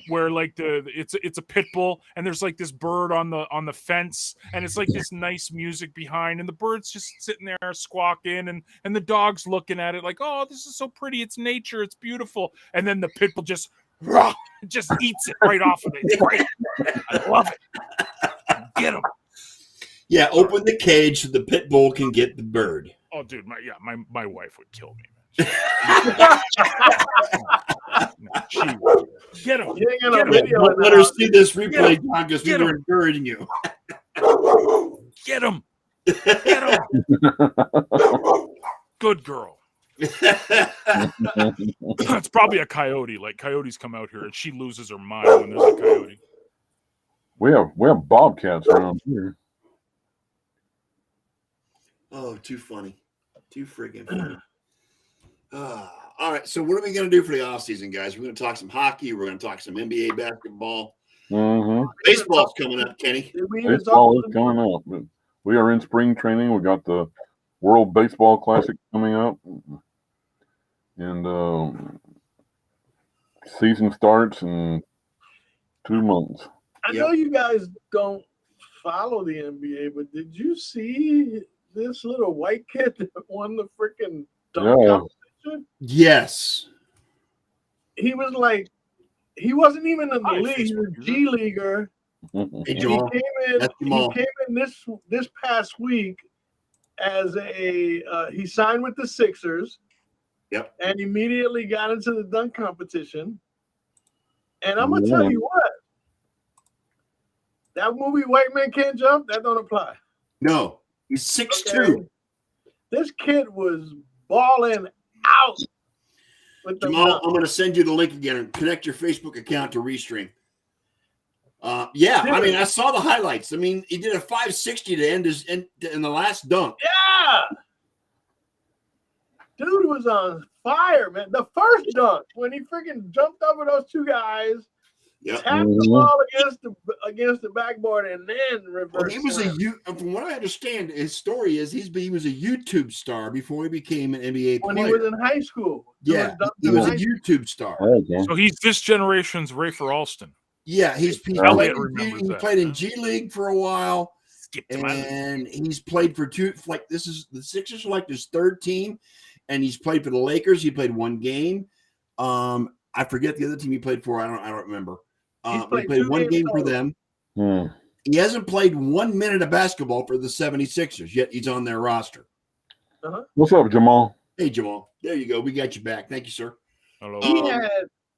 Where like it's a pit bull and there's like this bird on the fence and it's like this nice music behind and the bird's just sitting there squawking and the dog's looking at it like, oh, this is so pretty, it's nature, it's beautiful, and then the pit bull just eats it right off of it. It's great. I love it. Get him. Yeah, open the cage so the pit bull can get the bird. Oh, dude, my wife would kill me. She would. Get him. Don't let her see this replay, John, because we were encouraging you. Get him. Get him. Good girl. It's probably a coyote. Like coyotes come out here and she loses her mind when there's a coyote. We have bobcats around here. Oh, too funny. Too freaking funny. All right, so what are we going to do for the offseason, guys? We're going to talk some hockey. We're going to talk some NBA basketball. Mm-hmm. Baseball's coming up, Kenny. Baseball is coming up. But we are in spring training. We got the World Baseball Classic coming up. And season starts in 2 months. I know you guys don't follow the NBA, but did you see this little white kid that won the freaking dunk competition? Yes. He was like, he wasn't even in the league. He was a G leaguer. Hey, Joel. He came in this past week as he signed with the Sixers. Yep. And immediately got into the dunk competition. And I'm gonna tell you what, that movie White Man Can't Jump, that don't apply. No, he's 6'2". Okay. This kid was balling out. With the Jamal, I'm going to send you the link again and connect your Facebook account to Restream. I mean, I saw the highlights. I mean, he did a 560 to end in the last dunk. Yeah. Dude was on fire, man. The first dunk, when he freaking jumped over those two guys, tapped the ball against the backboard, and then reversed. Well, he was from what I understand, his story is he was a YouTube star before he became an NBA player. When he was in high school. Yeah, he was a YouTube star. Okay. So he's this generation's Rafer Alston. Yeah, he played in G League for a while. And he's played for the Sixers select his third team, and he's played for the Lakers. He played one game. I forget the other team he played for. I don't remember. He's He played played 2 one games game for total. them. He hasn't played 1 minute of basketball for the 76ers, yet he's on their roster. What's up, Jamal? Hey, Jamal. There you go. We got you back. Thank you, sir. Hello.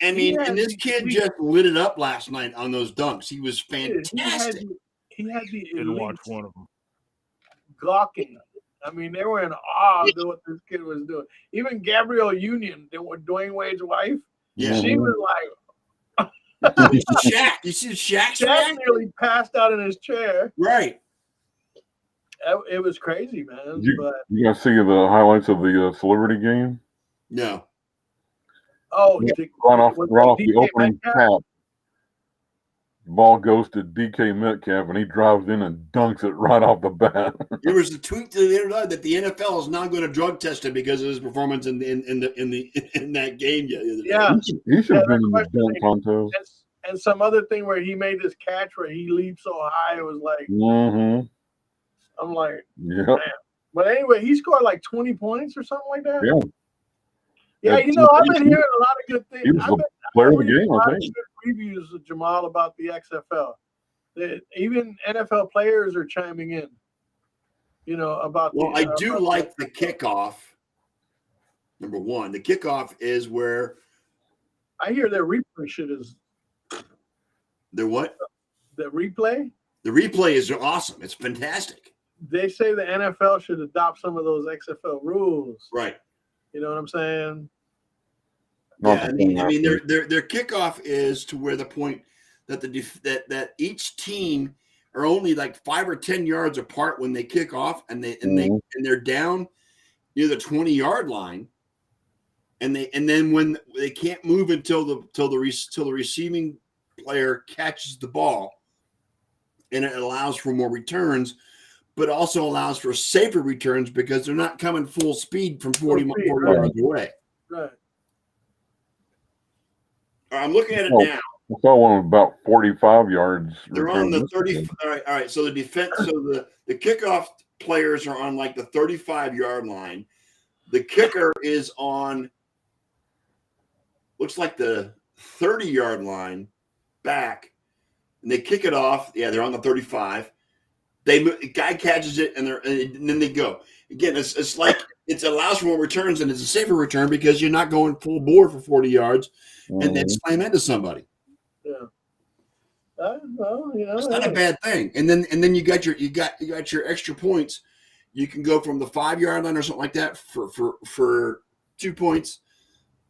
And this kid just lit it up last night on those dunks. He was fantastic. He had the Didn't elite watch one of them. gawking. I mean, they were in awe of what this kid was doing. Even Gabrielle Union, Dwayne Wade's wife, she was like, Shaq. You see Shaq's Shaq nearly passed out in his chair. Right. It was crazy, man. You guys see the highlights of the celebrity game? No. Oh, right off the opening tap. Ball goes to DK Metcalf, and he drives in and dunks it right off the bat. There was a tweet to the internet that the NFL is not going to drug test him because of his performance in that game. Yeah, he should have been in the dunk contest. And some other thing where he made this catch where he leaped so high, it was like, I'm like, man. But anyway, he scored like 20 points or something like that. Yeah, I've been hearing a lot of good things. He was the player of the game, I think. Good reviews, Jamal, about the XFL. Even NFL players are chiming in. About. Well, I do like the kickoff. Number one, the kickoff is where I hear their replay shit is. Their what? The replay. The replay is awesome. It's fantastic. They say the NFL should adopt some of those XFL rules. Right. You know what I'm saying? Yeah, I mean, their kickoff is to where the point that that each team are only like 5 or 10 yards apart when they kick off, and they're down near the 20-yard line, and then when they can't move until the receiving player catches the ball, and it allows for more returns, but also allows for safer returns because they're not coming full speed from 40 yards away. Right. I'm looking at it now. I saw one about 45 yards. They're on the 30. All right. So the defense, the kickoff players are on like the 35-yard line. The kicker is on, looks like the 30-yard line back, and they kick it off. Yeah, they're on the 35. The guy catches it, and then they go. Again, it's like it allows for more returns, and it's a safer return because you're not going full bore for 40 yards and then slam into somebody. Yeah. Well, it's not a bad thing. And then you got your extra points. You can go from the 5-yard line or something like that for 2 points.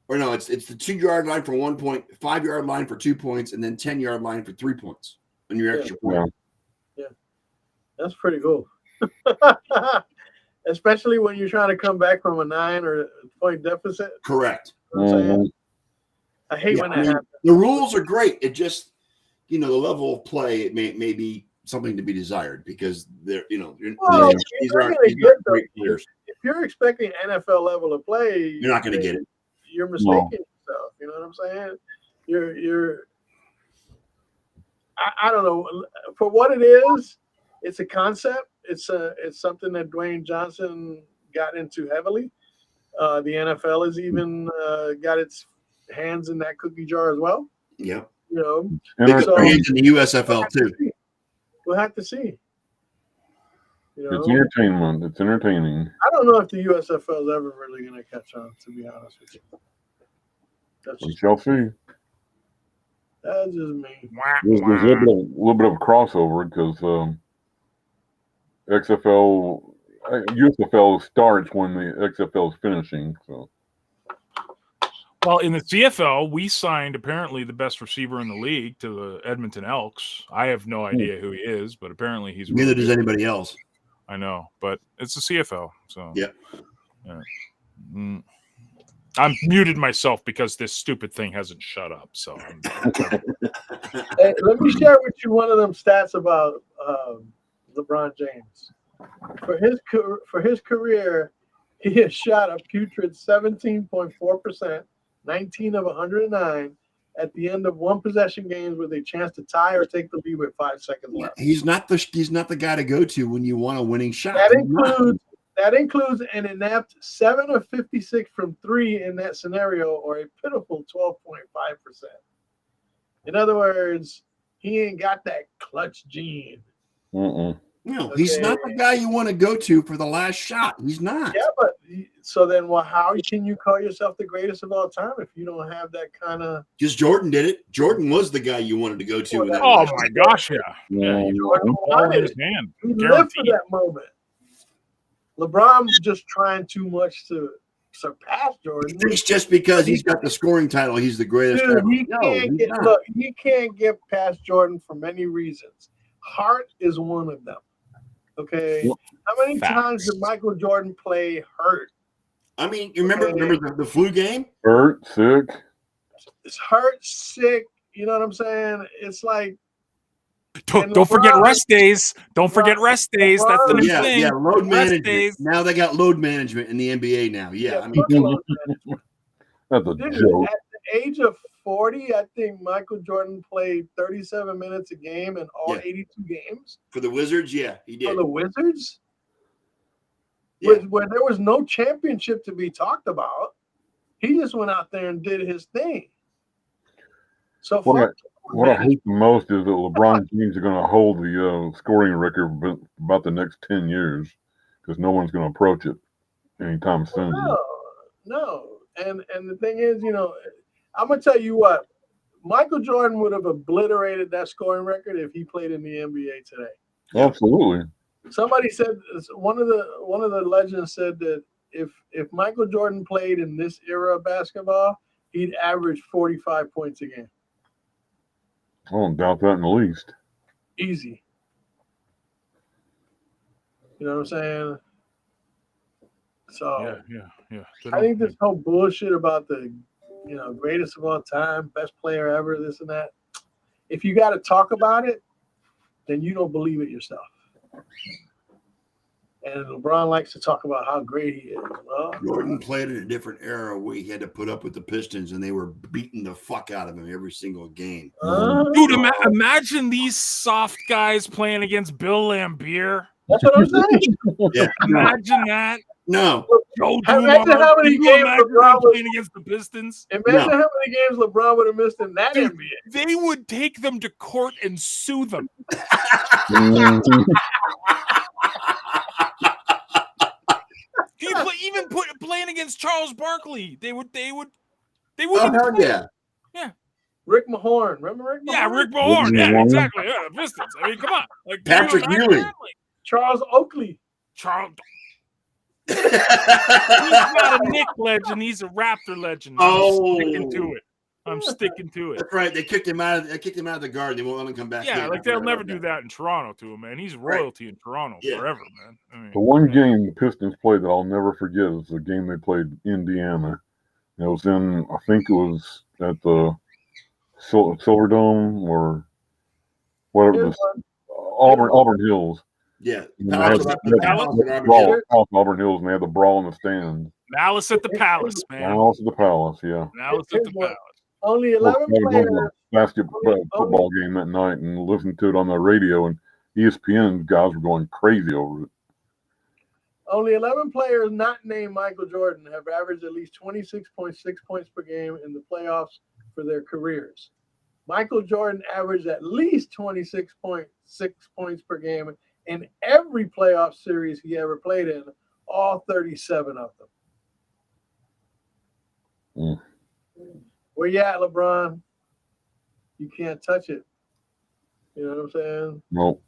Or no, it's the 2-yard line for 1 point, 5-yard line for 2 points, and then 10-yard line for 3 points on your extra point. Yeah. That's pretty cool. Especially when you're trying to come back from a 9 or a point deficit. Correct. You know what I'm saying? I hate when that happens. The rules are great. It just, the level of play, it may be something to be desired because they're, these are great players. If you're expecting NFL level of play, you're not going to get it. You're mistaking yourself. You know what I'm saying? You're. I don't know. For what it is, it's a concept. It's something that Dwayne Johnson got into heavily. The NFL has even got its hands in that cookie jar as well. Yeah. They got their hands in the USFL too. We'll have to see. It's entertainment. It's entertaining. I don't know if the USFL is ever really going to catch on, to be honest with you. We shall see. That's just me. There's a little bit of a crossover because USFL starts when the XFL is finishing. So. Well, in the CFL, we signed apparently the best receiver in the league to the Edmonton Elks. I have no idea who he is, but apparently he's. Neither does anybody else. I know, but it's the CFL, so yeah. I'm muted myself because this stupid thing hasn't shut up. So hey, let me share with you one of them stats about LeBron James. For his career, he has shot a putrid 17.4%, 19 of 109 at the end of one possession games with a chance to tie or take the lead with 5 seconds left. He's not the guy to go to when you want a winning shot. That includes That includes an inept 7 of 56 from 3 in that scenario, or a pitiful 12.5%. In other words, he ain't got that clutch gene. Mm-mm. No, he's not the guy you want to go to for the last shot. He's not. Yeah, but so then, well, how can you call yourself the greatest of all time if you don't have that kind of? Just Jordan did it. Jordan was the guy you wanted to go to. Oh my gosh, yeah. Yeah, Jordan he wanted it. hand. He lived for that moment. LeBron just trying too much to surpass Jordan. He thinks just because he's got the scoring title, he's the greatest. Dude, ever. he can't get past Jordan for many reasons. Heart is one of them. Okay, how many times did Michael Jordan play hurt? I mean, you remember the flu game? Hurt, sick. It's hurt, sick. You know what I'm saying? It's like don't forget rest days. Don't forget rest days. That's the new thing. Yeah, load management. Days. Now they got load management in the NBA now. Yeah, I mean, that's a joke. At the age of 40, I think Michael Jordan played 37 minutes a game in all 82 games. For the Wizards, yeah, he did. For the Wizards? Yeah. Where there was no championship to be talked about. He just went out there and did his thing. So what I hate the most is that LeBron James are going to hold the scoring record for about the next 10 years because no one's going to approach it anytime soon. No. And the thing is, I'm going to tell you what, Michael Jordan would have obliterated that scoring record if he played in the NBA today. Absolutely. Somebody said, one of the legends said that if Michael Jordan played in this era of basketball, he'd average 45 points a game. I don't doubt that in the least. Easy. You know what I'm saying? So yeah. I think this whole bullshit about the greatest of all time, best player ever, this and that. If you got to talk about it, then you don't believe it yourself. And LeBron likes to talk about how great he is. Well, Jordan played in a different era where he had to put up with the Pistons and they were beating the fuck out of him every single game. Dude, imagine these soft guys playing against Bill Lambier. That's what I'm saying. Yeah, imagine that. No. Imagine how many games LeBron was playing against the Pistons. Imagine how many games LeBron would have missed in that NBA. They would take them to court and sue them. Even playing against Charles Barkley, they would. Oh hell yeah. Yeah. Rick Mahorn, remember Rick Mahorn? Yeah, Rick Mahorn. Yeah, exactly. Yeah, the Pistons. I mean, come on. Like Patrick Ewing. Charles Oakley. He's not a Knick legend. He's a Raptor legend. I'm sticking to it. That's right. They kicked him out of the Garden. They won't let him come back. Yeah, like they'll never do that in Toronto to him, man. He's royalty in Toronto forever, man. I mean, the one game the Pistons played that I'll never forget is the game they played Indiana. It was I think it was at the Silverdome or whatever it was. Auburn Hills. Yeah. Auburn Hills, and they had the brawl in the stands. Malice at the Palace, man. Malice at the Palace, yeah. Malice at the Palace. Only 11 players. Football game that night and listened to it on the radio, and ESPN guys were going crazy over it. Only 11 players not named Michael Jordan have averaged at least 26.6 points per game in the playoffs for their careers. Michael Jordan averaged at least 26.6 points per game in every playoff series he ever played in, all 37 of them. Where you at, LeBron? You can't touch it. You know what I'm saying? Nope.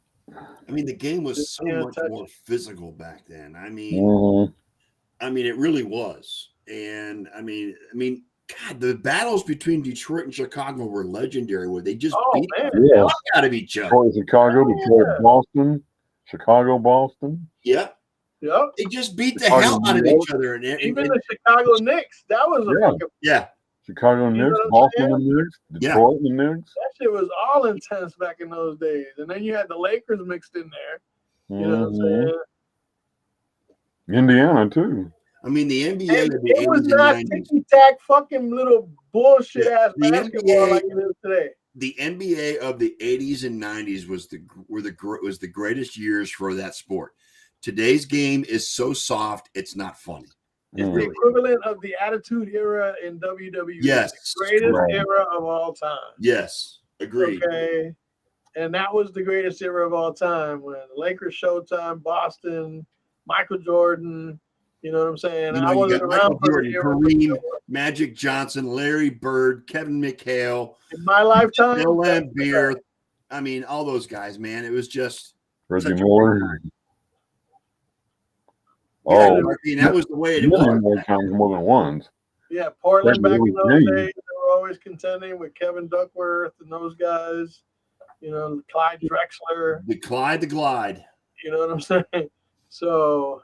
I mean, the game was so much more physical back then. I mean, it really was. And I mean, God, the battles between Detroit and Chicago were legendary. Where they just beat the fuck out of each other. Detroit, Chicago, Detroit, Boston, Chicago, Boston. Yep. They just beat the hell out of each other. And even the Chicago Knicks, that was a fucking Chicago Knicks, Boston and Knicks, Detroit and Knicks. That shit was all intense back in those days. And then you had the Lakers mixed in there. You know what I'm saying? Indiana, too. I mean, the NBA of the 80s was not ticky-tack fucking little bullshit-ass basketball like it is today. The NBA of the 80s and 90s was the greatest years for that sport. Today's game is so soft, it's not funny. It's the equivalent of the Attitude Era in WWE. Yes. The greatest era of all time. Yes. Agreed. Okay. And that was the greatest era of all time when Lakers, Showtime, Boston, Michael Jordan, you know what I'm saying? You know, I wasn't around for the era. Kareem, Magic Johnson, Larry Bird, Kevin McHale. In my lifetime. Bill Laimbeer. I mean, all those guys, man. It was just Reggie Miller. I mean, that was the way it was. More times, more than once. Yeah, Portland back in those days, they were always contending with Kevin Duckworth and those guys. You know, Clyde Drexler. The Glide. You know what I'm saying? So,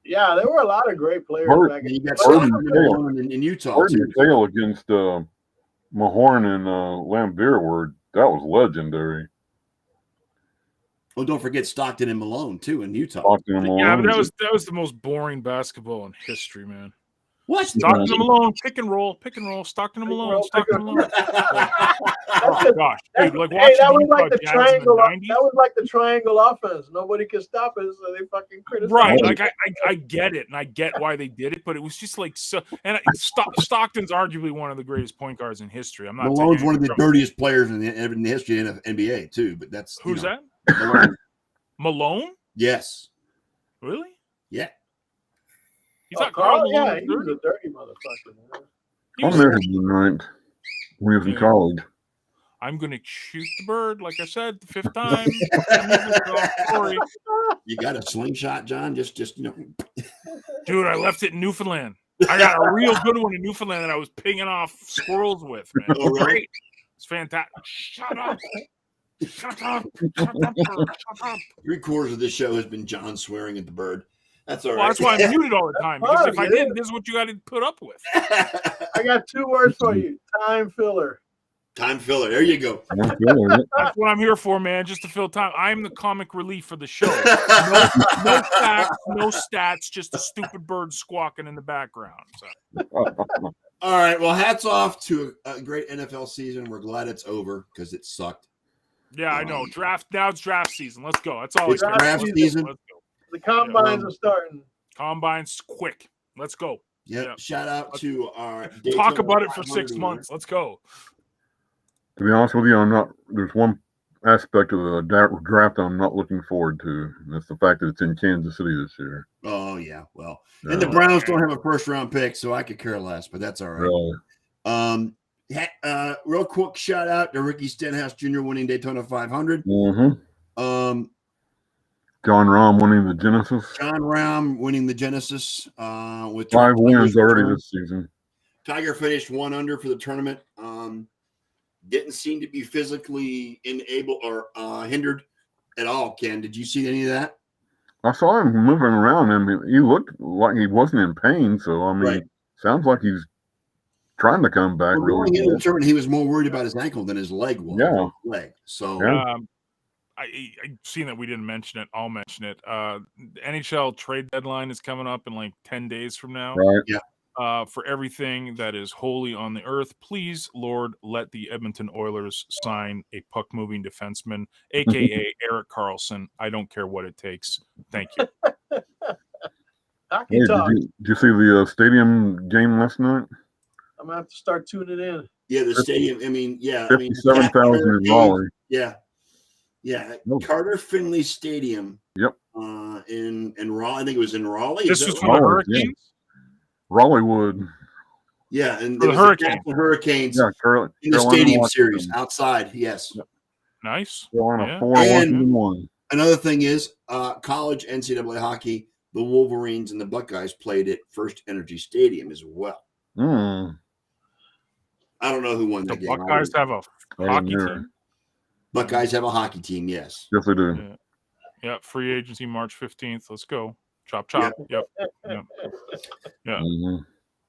yeah, there were a lot of great players back in in Utah. Bird and Tail against Mahorn and Laimbeer that was legendary. Oh, don't forget Stockton and Malone too in Utah. Yeah, but that was the most boring basketball in history, man. What? Stockton and Malone, pick and roll, Stockton and Malone, Stockton and Malone. Oh gosh, dude, like watching that was like the triangle. That was like the triangle offense. Nobody could stop us, so they fucking criticized. Right, like I get it, and I get why they did it, but it was just like so. And Stockton's arguably one of the greatest point guards in history. I'm not. Malone's one of the dirtiest players in the history of the NBA too. But that's who's that? Malone? Yes. Really? Yeah. You thought Carl? Malone Yeah, he was a dirty motherfucker. I met him one night when he was in college. I'm gonna shoot the bird, like I said, the fifth time. You got a slingshot, John? Just Dude, I left it in Newfoundland. I got a real good one in Newfoundland that I was pinging off squirrels with, man. Oh, really? Great. It's fantastic. Shut up. Shut up. Shut up. Shut up. 3/4 of this show has been John swearing at the bird. That's all right. Well, that's why I'm muted all the time. Because if I didn't, this is what you got to put up with. I got 2 words for you. Time filler. Time filler. There you go. That's what I'm here for, man. Just to fill time. I'm the comic relief for the show. No facts, no stats, just a stupid bird squawking in the background. So. All right. Well, hats off to a great NFL season. We're glad it's over because it sucked. Yeah, I know. Now it's draft season. Let's go. That's all. It's draft season. Let's go. The combines are starting. Combines quick. Let's go. Yep. Shout out to our talk about it for 6 months. Let's go. To be honest with you, there's one aspect of the draft I'm not looking forward to, and that's the fact that it's in Kansas City this year. Oh yeah, well, and the Browns don't have a first-round pick, so I could care less, but that's all right. Really? Real quick shout out to Ricky Stenhouse Jr. winning Daytona 500. Mm-hmm. John Rahm winning the Genesis. John Rahm winning the Genesis with 5 wins already this season. Tiger finished 1 under for the tournament. Didn't seem to be physically unable or hindered at all. Ken, did you see any of that? I saw him moving around. I mean, he looked like he wasn't in pain. So I mean, sounds like he's trying to come back. Really, he was more worried about his ankle than his leg was. Yeah, leg. So. Yeah. I've seen that we didn't mention it. I'll mention it. The NHL trade deadline is coming up in like 10 days from now. Right. Yeah. For everything that is holy on the earth, please, Lord, let the Edmonton Oilers sign a puck-moving defenseman, a.k.a. Erik Karlsson. I don't care what it takes. Thank you. Hey, did you see the stadium game last night? I'm going to have to start tuning in. Yeah, the stadium. I mean, yeah. 57,000 in Raleigh. Yeah. Yeah. Carter Finley Stadium. Yep. In Raleigh. I think it was in Raleigh. This was for the Hurricanes? Yeah. Raleighwood. Yeah, and the Hurricanes. Yeah, in the Stadium Series outside. Yes. Yep. Nice. Carolina 4-1. Another thing is college NCAA hockey. The Wolverines and the Buckeyes played at First Energy Stadium as well. I don't know who won that game. Buckeyes have a hockey team. Buckeyes have a hockey team. Yes. Yes, they do. Yeah. Free agency March 15th. Let's go. Chop, chop. Yep. Yeah. Mm-hmm.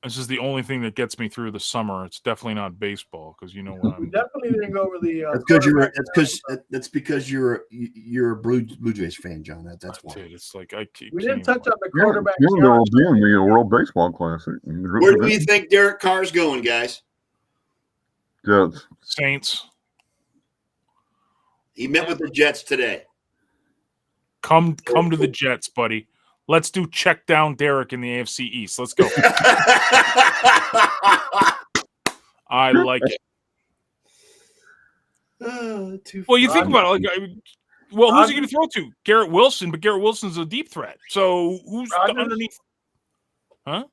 This is the only thing that gets me through the summer. It's definitely not baseball because you know what We definitely didn't go over the. That's because you're a Blue Jays fan, John. That's why. Dude, it's like we didn't touch on the quarterback. You're going to be in the World Baseball Classic. Where do we think Derek Carr's going, guys? Jets. Saints. He met with the Jets today. Come to the Jets, buddy. Let's do check down Derek in the AFC East. Let's go. I like it. Well, you think about it. Who's he going to throw to? Garrett Wilson, but Garrett Wilson's a deep threat. So who's underneath? Huh?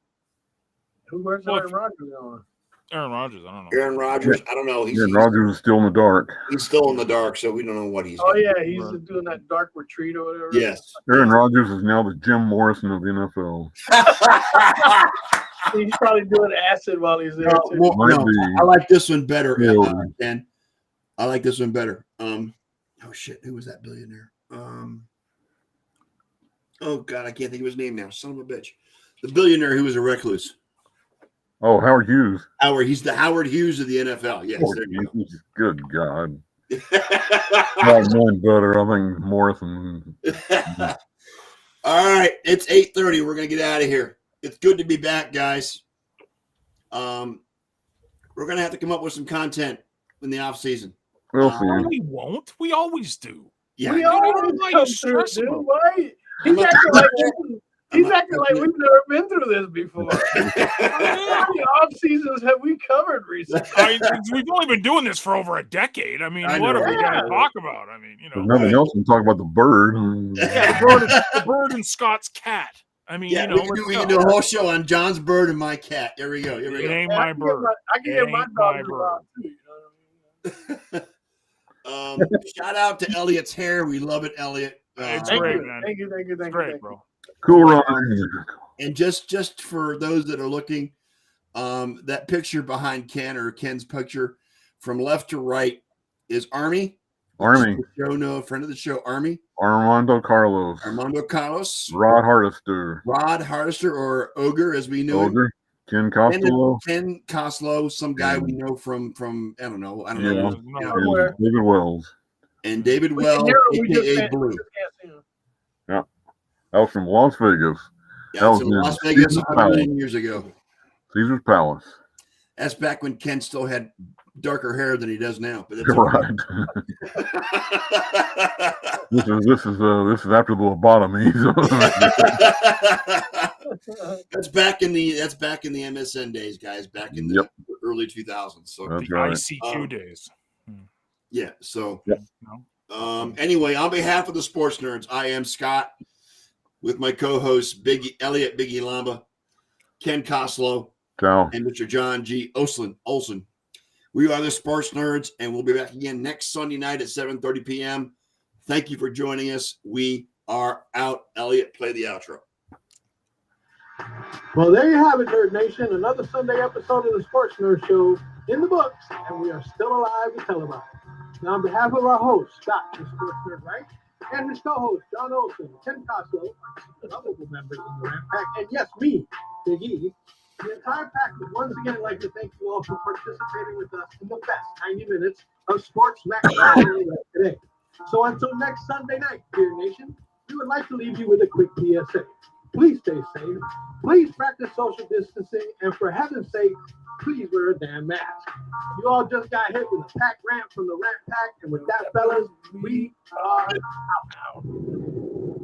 Where's Aaron Rodgers on? Aaron Rodgers, I don't know. Aaron Rodgers, I don't know. Aaron Rodgers is still in the dark. He's still in the dark, so we don't know what he's doing. Oh, doing. yeah, he's doing that dark retreat or whatever. Yes. Aaron Rodgers is now the Jim Morrison of the NFL. He's probably doing acid while he's there, too. No, I like this one better, Ken. I like this one better. Oh, shit. Who was that billionaire? Oh, God, I can't think of his name now. Son of a bitch. The billionaire who was a recluse. Oh, Howard Hughes. He's the Howard Hughes of the NFL. Yes, there you go. Good God. Not mine better. I think Morrison. All right, it's 8:30. We're gonna get out of here. It's good to be back, guys. We're gonna have to come up with some content in the off season. We'll see. We won't. We always do. Yeah, we always come through, dude. Why? He's acting like we've never been through this before. How many off seasons have we covered recently? We've only been doing this for over a decade. I mean, what are we going to talk about? I mean, There's nothing else to talk about the bird. Yeah, the bird and Scott's cat. I mean, we can do a whole show on John's bird and my cat. There we go. It ain't my bird. I can get my dog too. Shout out to Elliot's hair. We love it, Elliot. It's great, man. Thank you. Great, bro. Cool run. And just for those that are looking, that picture behind Ken's picture from left to right is Army. Army. A friend of the show, Army. Armando Carlos. Rod Hardister or Ogre, as we know. Ogre. Ken Costello. Ken Costello, some guy we know from I don't know. David Wells. And David Wells, a.k.a. Blue. Yeah. That was from Las Vegas. Yeah, that was in Las Vegas 100 years ago. Caesar's Palace. That's back when Ken still had darker hair than he does now. But that's right. This is after the lobotomy. That's back in the MSN days, guys. Back in the early 2000s. So that's the right. ICQ days. Yeah. So anyway, on behalf of the sports nerds, I am Scott with my co-hosts Elliot Biggie Lamba, Ken Costello, and Mr. John G. Olson. We are the sports nerds, and we'll be back again next Sunday night at 7:30 p.m. Thank you for joining us. We are out. Elliot, play the outro. Well, there you have it, Nerd Nation. Another Sunday episode of the Sports Nerd Show in the books, and we are still alive to tell about it. Now, on behalf of our host, Scott, the Sports Nerd, right? And his co-host, John Olson, Ken Costello, and other members in the Ram Pack, and yes, me, Big E, the entire pack would once again like to thank you all for participating with us in the best 90 minutes of Sports Max today. So until next Sunday night, dear nation, we would like to leave you with a quick PSA. Please stay safe. Please practice social distancing. And for heaven's sake, please wear a damn mask. You all just got hit with a pack rant from the Rat Pack. And with that, fellas, we are out now.